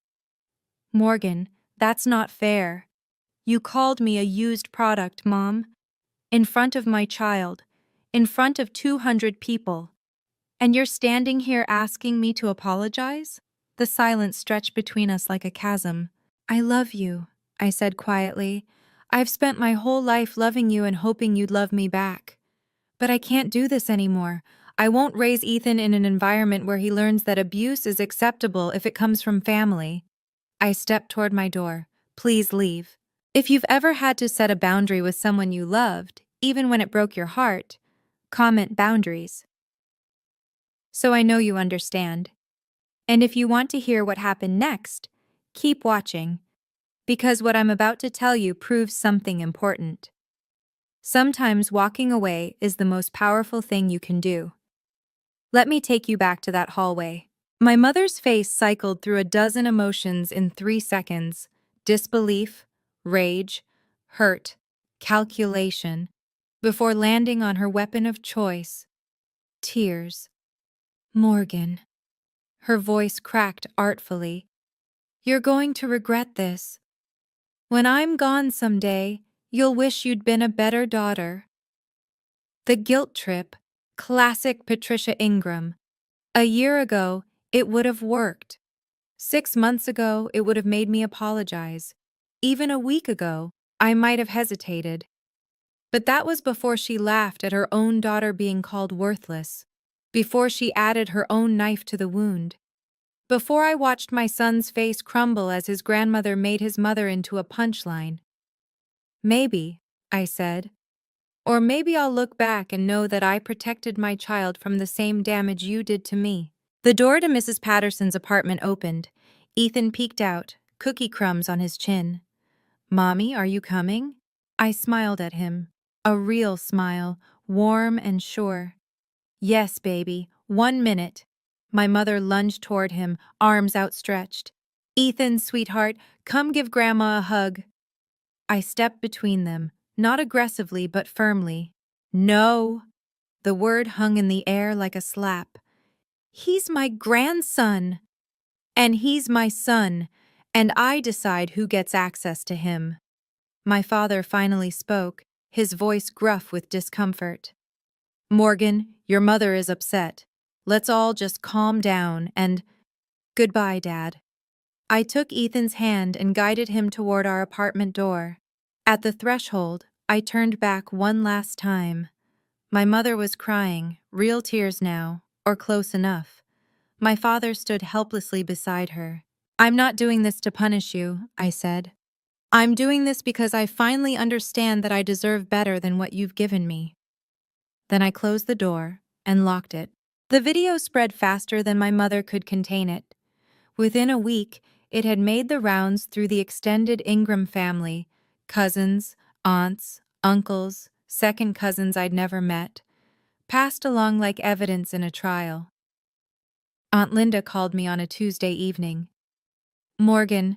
Morgan, that's not fair. You called me a used product, Mom. In front of my child. In front of 200 people. And you're standing here asking me to apologize? The silence stretched between us like a chasm. I love you, I said quietly. I've spent my whole life loving you and hoping you'd love me back. But I can't do this anymore. I won't raise Ethan in an environment where he learns that abuse is acceptable if it comes from family. I stepped toward my door. Please leave. If you've ever had to set a boundary with someone you loved, even when it broke your heart, comment boundaries. So I know you understand. And if you want to hear what happened next, keep watching, because what I'm about to tell you proves something important. Sometimes walking away is the most powerful thing you can do. Let me take you back to that hallway. My mother's face cycled through a dozen emotions in 3 seconds: disbelief, rage, hurt, calculation, before landing on her weapon of choice: tears. Morgan. Her voice cracked artfully. You're going to regret this. When I'm gone someday, you'll wish you'd been a better daughter. The guilt trip, classic Patricia Ingram. A year ago, it would have worked. 6 months ago, it would have made me apologize. Even a week ago, I might have hesitated. But that was before she laughed at her own daughter being called worthless, before she added her own knife to the wound, before I watched my son's face crumble as his grandmother made his mother into a punchline. Maybe, I said. Or maybe I'll look back and know that I protected my child from the same damage you did to me. The door to Mrs. Patterson's apartment opened. Ethan peeked out, cookie crumbs on his chin. Mommy, are you coming? I smiled at him. A real smile, warm and sure. Yes, baby, 1 minute. My mother lunged toward him, arms outstretched. Ethan, sweetheart, come give Grandma a hug. I stepped between them, not aggressively but firmly. No. The word hung in the air like a slap. He's my grandson. And he's my son, and I decide who gets access to him. My father finally spoke, his voice gruff with discomfort. Morgan, your mother is upset. Let's all just calm down and... Goodbye, Dad. I took Ethan's hand and guided him toward our apartment door. At the threshold, I turned back one last time. My mother was crying, real tears now, or close enough. My father stood helplessly beside her. I'm not doing this to punish you, I said. I'm doing this because I finally understand that I deserve better than what you've given me. Then I closed the door and locked it. The video spread faster than my mother could contain it. Within a week, It had made the rounds through the extended Ingram family, cousins, aunts, uncles, second cousins I'd never met, passed along like evidence in a trial. Aunt Linda called me on a Tuesday evening. "Morgan,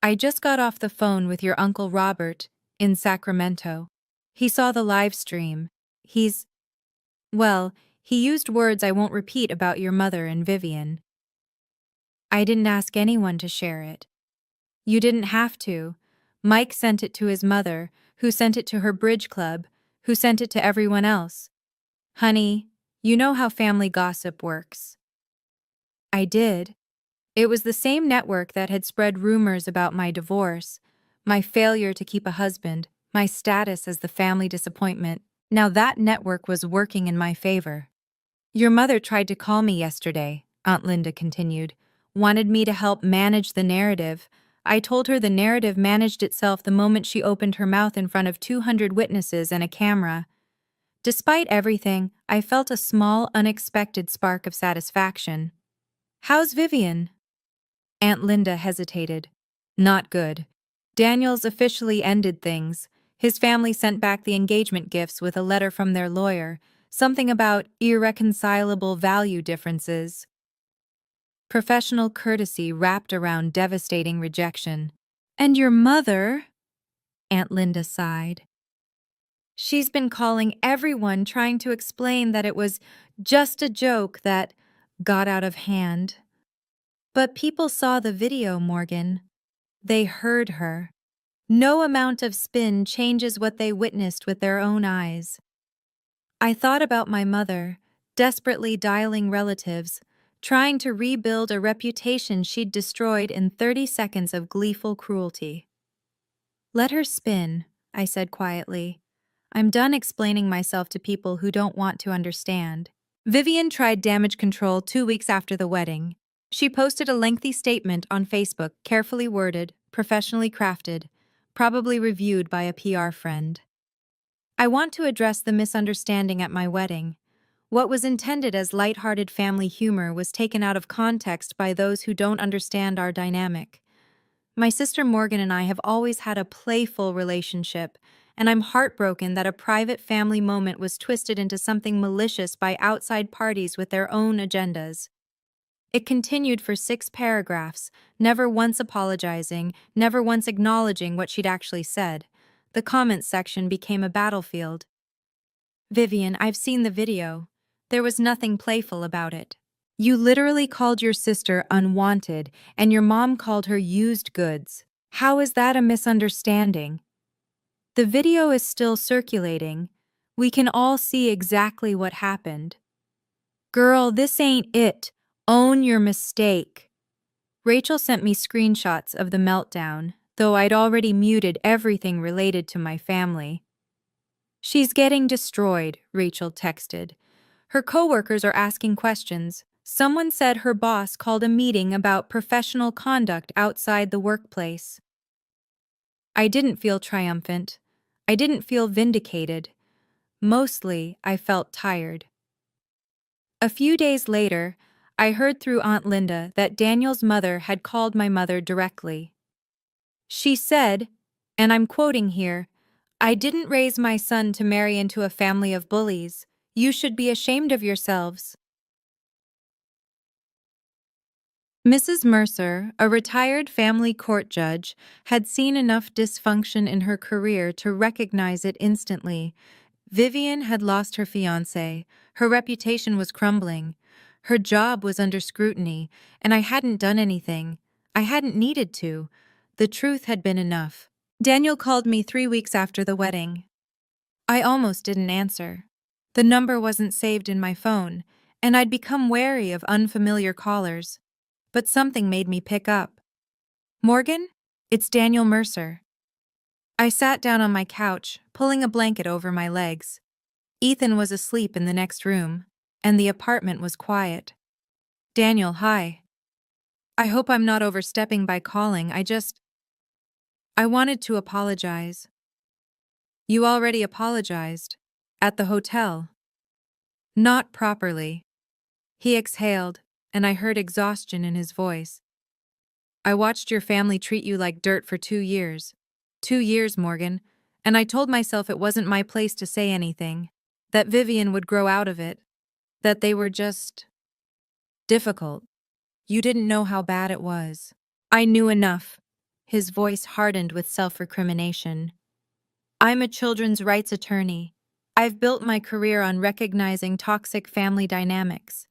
I just got off the phone with your Uncle Robert in Sacramento. He saw the live stream. Well, he used words I won't repeat about your mother and Vivian. I didn't ask anyone to share it. You didn't have to. Mike sent it to his mother, who sent it to her bridge club, who sent it to everyone else. Honey, you know how family gossip works." I did. It was the same network that had spread rumors about my divorce, my failure to keep a husband, my status as the family disappointment. Now that network was working in my favor. "Your mother tried to call me yesterday," Aunt Linda continued, "wanted me to help manage the narrative. I told her the narrative managed itself the moment she opened her mouth in front of 200 witnesses and a camera. Despite everything, I felt a small, unexpected spark of satisfaction. How's Vivian?" Aunt Linda hesitated. "Not good. Daniel's officially ended things. His family sent back the engagement gifts with a letter from their lawyer, something about irreconcilable value differences. Professional courtesy wrapped around devastating rejection. And your mother?" Aunt Linda sighed. "She's been calling everyone trying to explain that it was just a joke that got out of hand. But people saw the video, Morgan. They heard her. No amount of spin changes what they witnessed with their own eyes." I thought about my mother, desperately dialing relatives, trying to rebuild a reputation she'd destroyed in 30 seconds of gleeful cruelty. "Let her spin," I said quietly. "I'm done explaining myself to people who don't want to understand." Vivian tried damage control 2 weeks after the wedding. She posted a lengthy statement on Facebook, carefully worded, professionally crafted, probably reviewed by a PR friend. "I want to address the misunderstanding at my wedding. What was intended as lighthearted family humor was taken out of context by those who don't understand our dynamic. My sister Morgan and I have always had a playful relationship, and I'm heartbroken that a private family moment was twisted into something malicious by outside parties with their own agendas." It continued for 6 paragraphs, never once apologizing, never once acknowledging what she'd actually said. The comments section became a battlefield. "Vivian, I've seen the video. There was nothing playful about it. You literally called your sister unwanted, and your mom called her used goods. How is that a misunderstanding? The video is still circulating. We can all see exactly what happened. Girl, this ain't it. Own your mistake." Rachel sent me screenshots of the meltdown, though I'd already muted everything related to my family. "She's getting destroyed," Rachel texted. "Her coworkers are asking questions. Someone said her boss called a meeting about professional conduct outside the workplace." I didn't feel triumphant. I didn't feel vindicated. Mostly, I felt tired. A few days later, I heard through Aunt Linda that Daniel's mother had called my mother directly. She said, and I'm quoting here, "I didn't raise my son to marry into a family of bullies. You should be ashamed of yourselves." Mrs. Mercer, a retired family court judge, had seen enough dysfunction in her career to recognize it instantly. Vivian had lost her fiancé, her reputation was crumbling, her job was under scrutiny, and I hadn't done anything. I hadn't needed to. The truth had been enough. Daniel called me 3 weeks after the wedding. I almost didn't answer. The number wasn't saved in my phone, and I'd become wary of unfamiliar callers. But something made me pick up. "Morgan, it's Daniel Mercer." I sat down on my couch, pulling a blanket over my legs. Ethan was asleep in the next room, and the apartment was quiet. "Daniel, hi. I hope I'm not overstepping by calling. I wanted to apologize." "You already apologized. At the hotel." "Not properly." He exhaled, and I heard exhaustion in his voice. I watched your family treat you like dirt for 2 years. 2 years, Morgan. And I told myself it wasn't my place to say anything. That Vivian would grow out of it. That they were just difficult. You didn't know how bad it was. I knew enough. His voice hardened with self-recrimination. I'm a children's rights attorney. I've built my career on recognizing toxic family dynamics.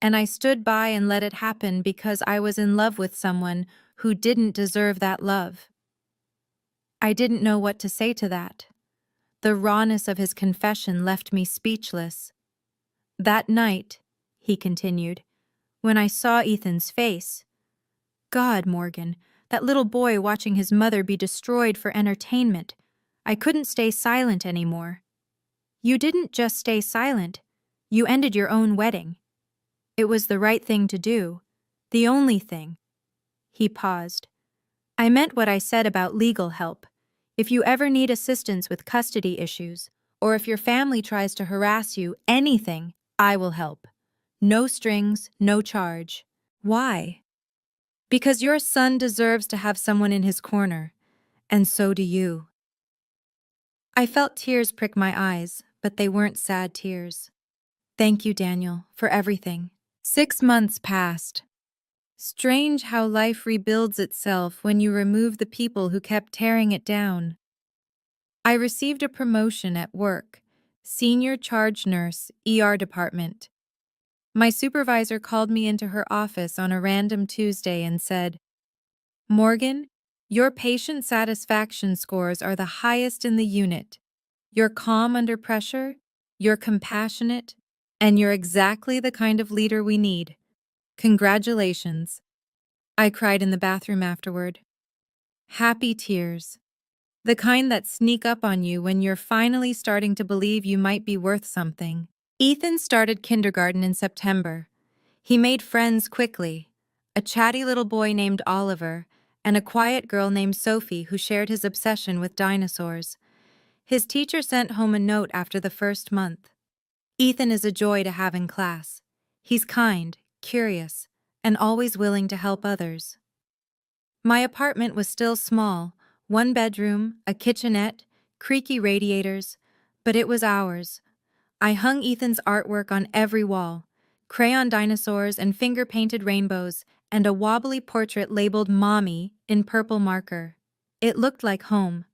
And I stood by and let it happen because I was in love with someone who didn't deserve that love. I didn't know what to say to that. The rawness of his confession left me speechless. That night, he continued, when I saw Ethan's face, God, Morgan, that little boy watching his mother be destroyed for entertainment, I couldn't stay silent anymore. You didn't just stay silent, you ended your own wedding. It was the right thing to do, the only thing. He paused. I meant what I said about legal help. If you ever need assistance with custody issues, or if your family tries to harass you, anything, I will help. No strings, no charge. Why? Because your son deserves to have someone in his corner, and so do you. I felt tears prick my eyes, but they weren't sad tears. Thank you, Daniel, for everything. 6 months passed. Strange how life rebuilds itself when you remove the people who kept tearing it down. I received a promotion at work, senior charge nurse, ER department. My supervisor called me into her office on a random Tuesday and said, Morgan, your patient satisfaction scores are the highest in the unit. You're calm under pressure, you're compassionate, and you're exactly the kind of leader we need. Congratulations. I cried in the bathroom afterward. Happy tears. The kind that sneak up on you when you're finally starting to believe you might be worth something. Ethan started kindergarten in September. He made friends quickly. A chatty little boy named Oliver, and a quiet girl named Sophie who shared his obsession with dinosaurs. His teacher sent home a note after the first month. Ethan is a joy to have in class. He's kind, curious, and always willing to help others. My apartment was still small, 1 bedroom, a kitchenette, creaky radiators, but it was ours. I hung Ethan's artwork on every wall, crayon dinosaurs and finger-painted rainbows, and a wobbly portrait labeled Mommy in purple marker. It looked like home.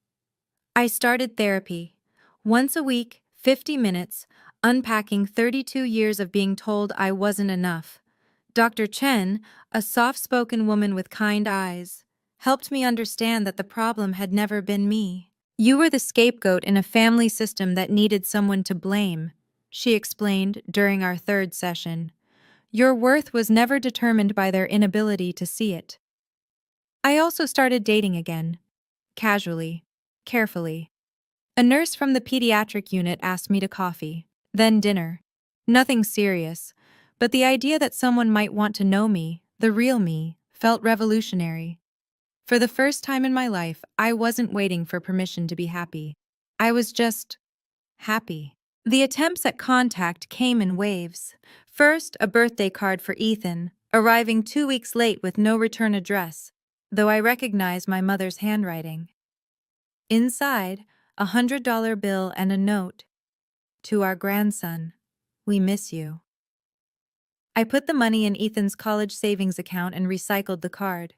I started therapy. Once a week, 50 minutes, unpacking 32 years of being told I wasn't enough. Dr. Chen, a soft-spoken woman with kind eyes, helped me understand that the problem had never been me. You were the scapegoat in a family system that needed someone to blame, she explained during our third session. Your worth was never determined by their inability to see it. I also started dating again. Casually. Carefully. A nurse from the pediatric unit asked me to coffee, then dinner. Nothing serious, but the idea that someone might want to know me, the real me, felt revolutionary. For the first time in my life, I wasn't waiting for permission to be happy. I was just happy. The attempts at contact came in waves. First, a birthday card for Ethan, arriving 2 weeks late with no return address, though I recognized my mother's handwriting. Inside, $100 bill and a note. To our grandson, we miss you. I put the money in Ethan's college savings account and recycled the card.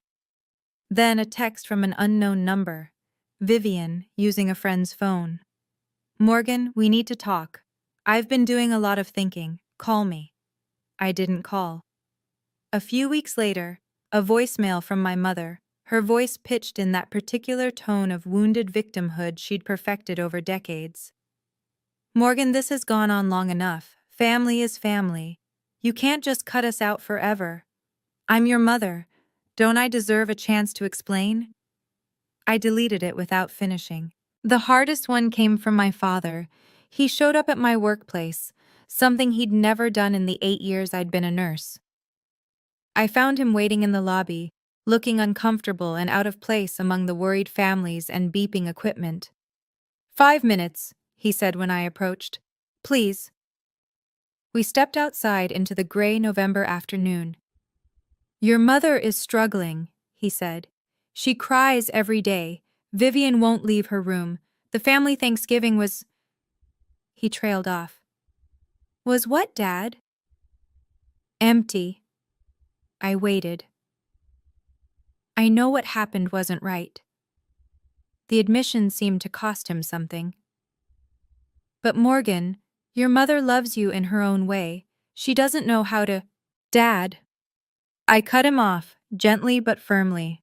Then a text from an unknown number. Vivian, using a friend's phone. Morgan, we need to talk. I've been doing a lot of thinking. Call me. I didn't call. A few weeks later, a voicemail from my mother, her voice pitched in that particular tone of wounded victimhood she'd perfected over decades. Morgan, this has gone on long enough. Family is family. You can't just cut us out forever. I'm your mother. Don't I deserve a chance to explain? I deleted it without finishing. The hardest one came from my father. He showed up at my workplace, something he'd never done in the 8 years I'd been a nurse. I found him waiting in the lobby, looking uncomfortable and out of place among the worried families and beeping equipment. 5 minutes, he said when I approached. Please. We stepped outside into the gray November afternoon. Your mother is struggling, he said. She cries every day. Vivian won't leave her room. The family Thanksgiving was... He trailed off. Was what, Dad? Empty. I waited. I know what happened wasn't right. The admission seemed to cost him something. But Morgan, your mother loves you in her own way. She doesn't know how to... Dad. I cut him off, gently but firmly.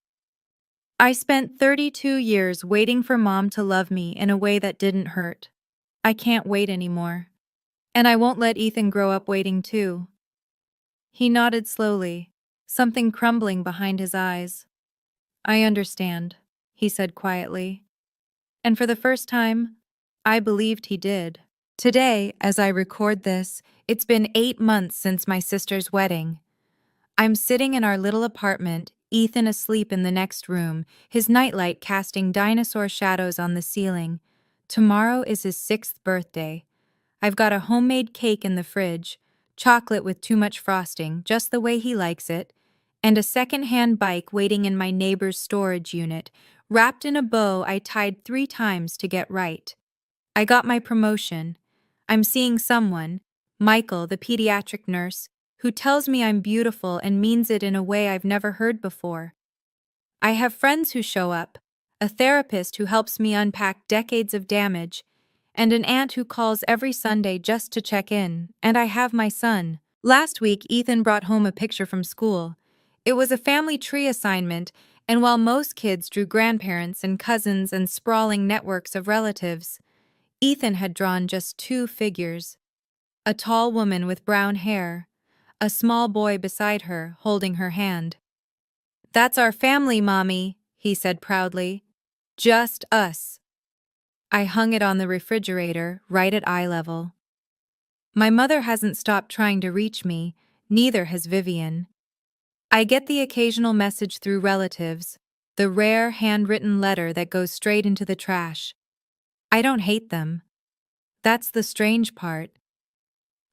I spent 32 years waiting for Mom to love me in a way that didn't hurt. I can't wait anymore. And I won't let Ethan grow up waiting too. He nodded slowly, something crumbling behind his eyes. I understand, he said quietly. And for the first time, I believed he did. Today, as I record this, it's been 8 months since my sister's wedding. I'm sitting in our little apartment, Ethan asleep in the next room, his nightlight casting dinosaur shadows on the ceiling. Tomorrow is his 6th birthday. I've got a homemade cake in the fridge, chocolate with too much frosting, just the way he likes it, and a second-hand bike waiting in my neighbor's storage unit, wrapped in a bow I tied 3 times to get right. I got my promotion. I'm seeing someone, Michael, the pediatric nurse, who tells me I'm beautiful and means it in a way I've never heard before. I have friends who show up, a therapist who helps me unpack decades of damage, and an aunt who calls every Sunday just to check in, and I have my son. Last week, Ethan brought home a picture from school. It was a family tree assignment, and while most kids drew grandparents and cousins and sprawling networks of relatives, Ethan had drawn just 2 figures. A tall woman with brown hair, a small boy beside her, holding her hand. "That's our family, Mommy," he said proudly. "Just us." I hung it on the refrigerator, right at eye level. My mother hasn't stopped trying to reach me, neither has Vivian. I get the occasional message through relatives, the rare handwritten letter that goes straight into the trash. I don't hate them. That's the strange part.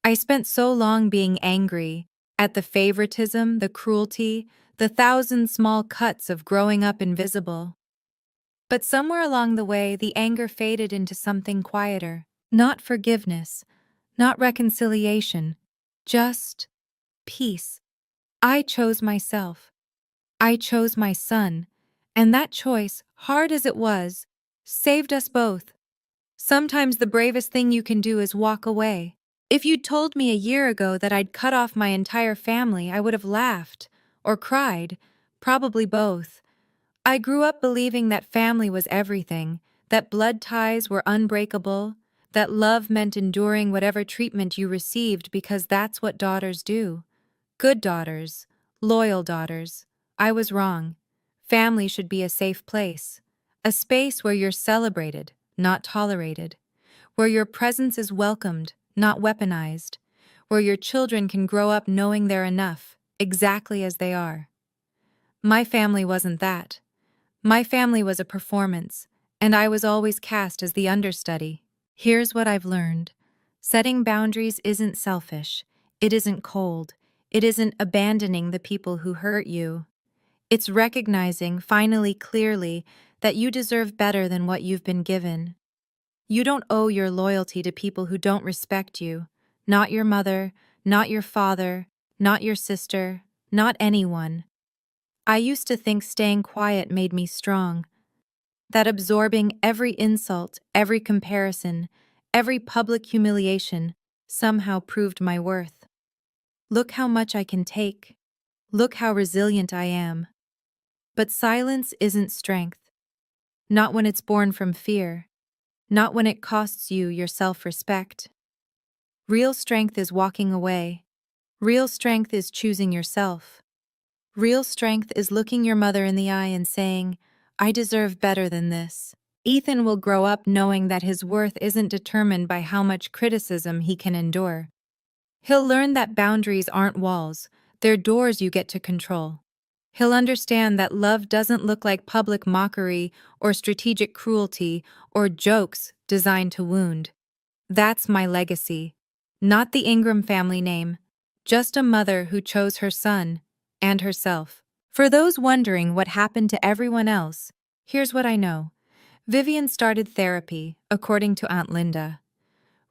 I spent so long being angry at the favoritism, the cruelty, the 1,000 small cuts of growing up invisible. But somewhere along the way, the anger faded into something quieter. Not forgiveness, not reconciliation, just peace. I chose myself. I chose my son. And that choice, hard as it was, saved us both. Sometimes the bravest thing you can do is walk away. If you'd told me a year ago that I'd cut off my entire family, I would have laughed or cried, probably both. I grew up believing that family was everything, that blood ties were unbreakable, that love meant enduring whatever treatment you received because that's what daughters do. Good daughters, loyal daughters. I was wrong. Family should be a safe place, a space where you're celebrated, not tolerated, where your presence is welcomed, not weaponized, where your children can grow up knowing they're enough, exactly as they are. My family wasn't that. My family was a performance, and I was always cast as the understudy. Here's what I've learned. Setting boundaries isn't selfish. It isn't cold. It isn't abandoning the people who hurt you. It's recognizing, finally clearly, that you deserve better than what you've been given. You don't owe your loyalty to people who don't respect you. Not your mother, not your father, not your sister, not anyone. I used to think staying quiet made me strong. That absorbing every insult, every comparison, every public humiliation somehow proved my worth. Look how much I can take. Look how resilient I am. But silence isn't strength. Not when it's born from fear. Not when it costs you your self-respect. Real strength is walking away. Real strength is choosing yourself. Real strength is looking your mother in the eye and saying, "I deserve better than this." Ethan will grow up knowing that his worth isn't determined by how much criticism he can endure. He'll learn that boundaries aren't walls, they're doors you get to control. He'll understand that love doesn't look like public mockery or strategic cruelty or jokes designed to wound. That's my legacy. Not the Ingram family name, just a mother who chose her son and herself. For those wondering what happened to everyone else, here's what I know. Vivian started therapy, according to Aunt Linda.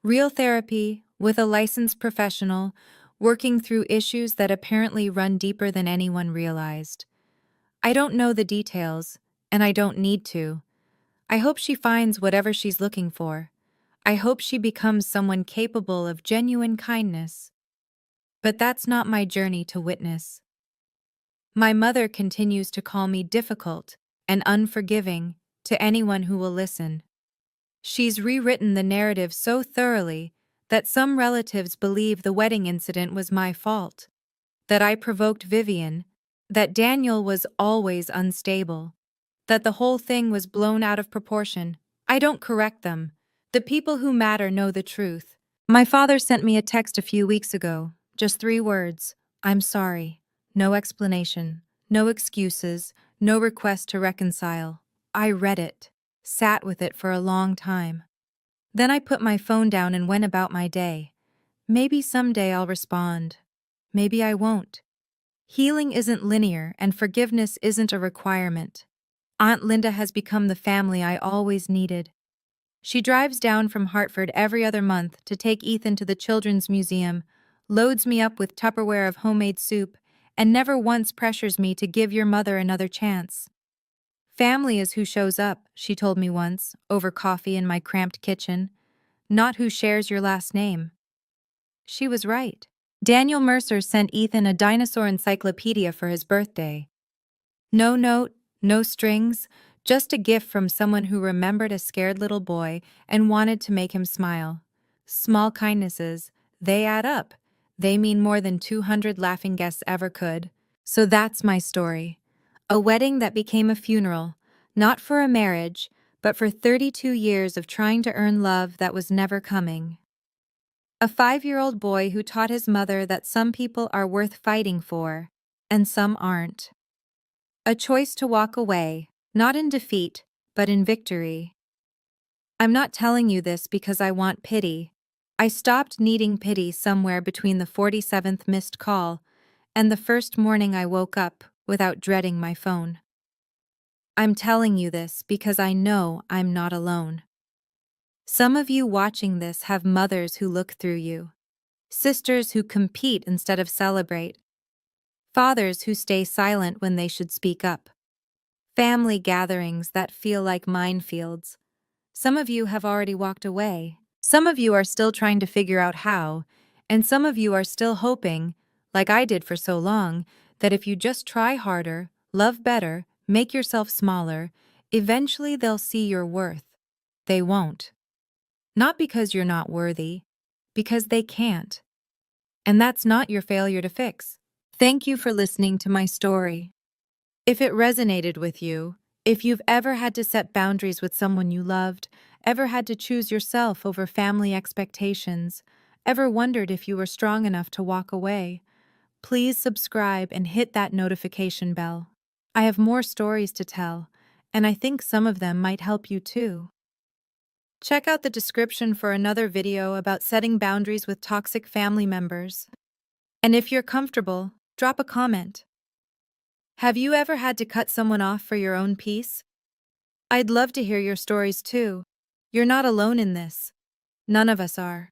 Real therapy, with a licensed professional, working through issues that apparently run deeper than anyone realized. I don't know the details, and I don't need to. I hope she finds whatever she's looking for. I hope she becomes someone capable of genuine kindness. But that's not my journey to witness. My mother continues to call me difficult and unforgiving to anyone who will listen. She's rewritten the narrative so thoroughly that some relatives believe the wedding incident was my fault, that I provoked Vivian, that Daniel was always unstable, that the whole thing was blown out of proportion. I don't correct them. The people who matter know the truth. My father sent me a text a few weeks ago, just 3 words. I'm sorry. No explanation, no excuses, no request to reconcile. I read it, sat with it for a long time. Then I put my phone down and went about my day. Maybe someday I'll respond. Maybe I won't. Healing isn't linear and forgiveness isn't a requirement. Aunt Linda has become the family I always needed. She drives down from Hartford every other month to take Ethan to the Children's Museum, loads me up with Tupperware of homemade soup, and never once pressures me to give your mother another chance. Family is who shows up, she told me once, over coffee in my cramped kitchen, not who shares your last name. She was right. Daniel Mercer sent Ethan a dinosaur encyclopedia for his birthday. No note, no strings, just a gift from someone who remembered a scared little boy and wanted to make him smile. Small kindnesses, they add up. They mean more than 200 laughing guests ever could. So that's my story. A wedding that became a funeral, not for a marriage, but for 32 years of trying to earn love that was never coming. A 5-year-old boy who taught his mother that some people are worth fighting for, and some aren't. A choice to walk away, not in defeat, but in victory. I'm not telling you this because I want pity. I stopped needing pity somewhere between the 47th missed call and the first morning I woke up without dreading my phone. I'm telling you this because I know I'm not alone. Some of you watching this have mothers who look through you, sisters who compete instead of celebrate, fathers who stay silent when they should speak up, family gatherings that feel like minefields. Some of you have already walked away. Some of you are still trying to figure out how, and some of you are still hoping, like I did for so long, that if you just try harder, love better, make yourself smaller, eventually they'll see your worth. They won't. Not because you're not worthy, because they can't. And that's not your failure to fix. Thank you for listening to my story. If it resonated with you, if you've ever had to set boundaries with someone you loved, ever had to choose yourself over family expectations, ever wondered if you were strong enough to walk away, please subscribe and hit that notification bell. I have more stories to tell, and I think some of them might help you too. Check out the description for another video about setting boundaries with toxic family members. And if you're comfortable, drop a comment. Have you ever had to cut someone off for your own peace? I'd love to hear your stories too. You're not alone in this. None of us are.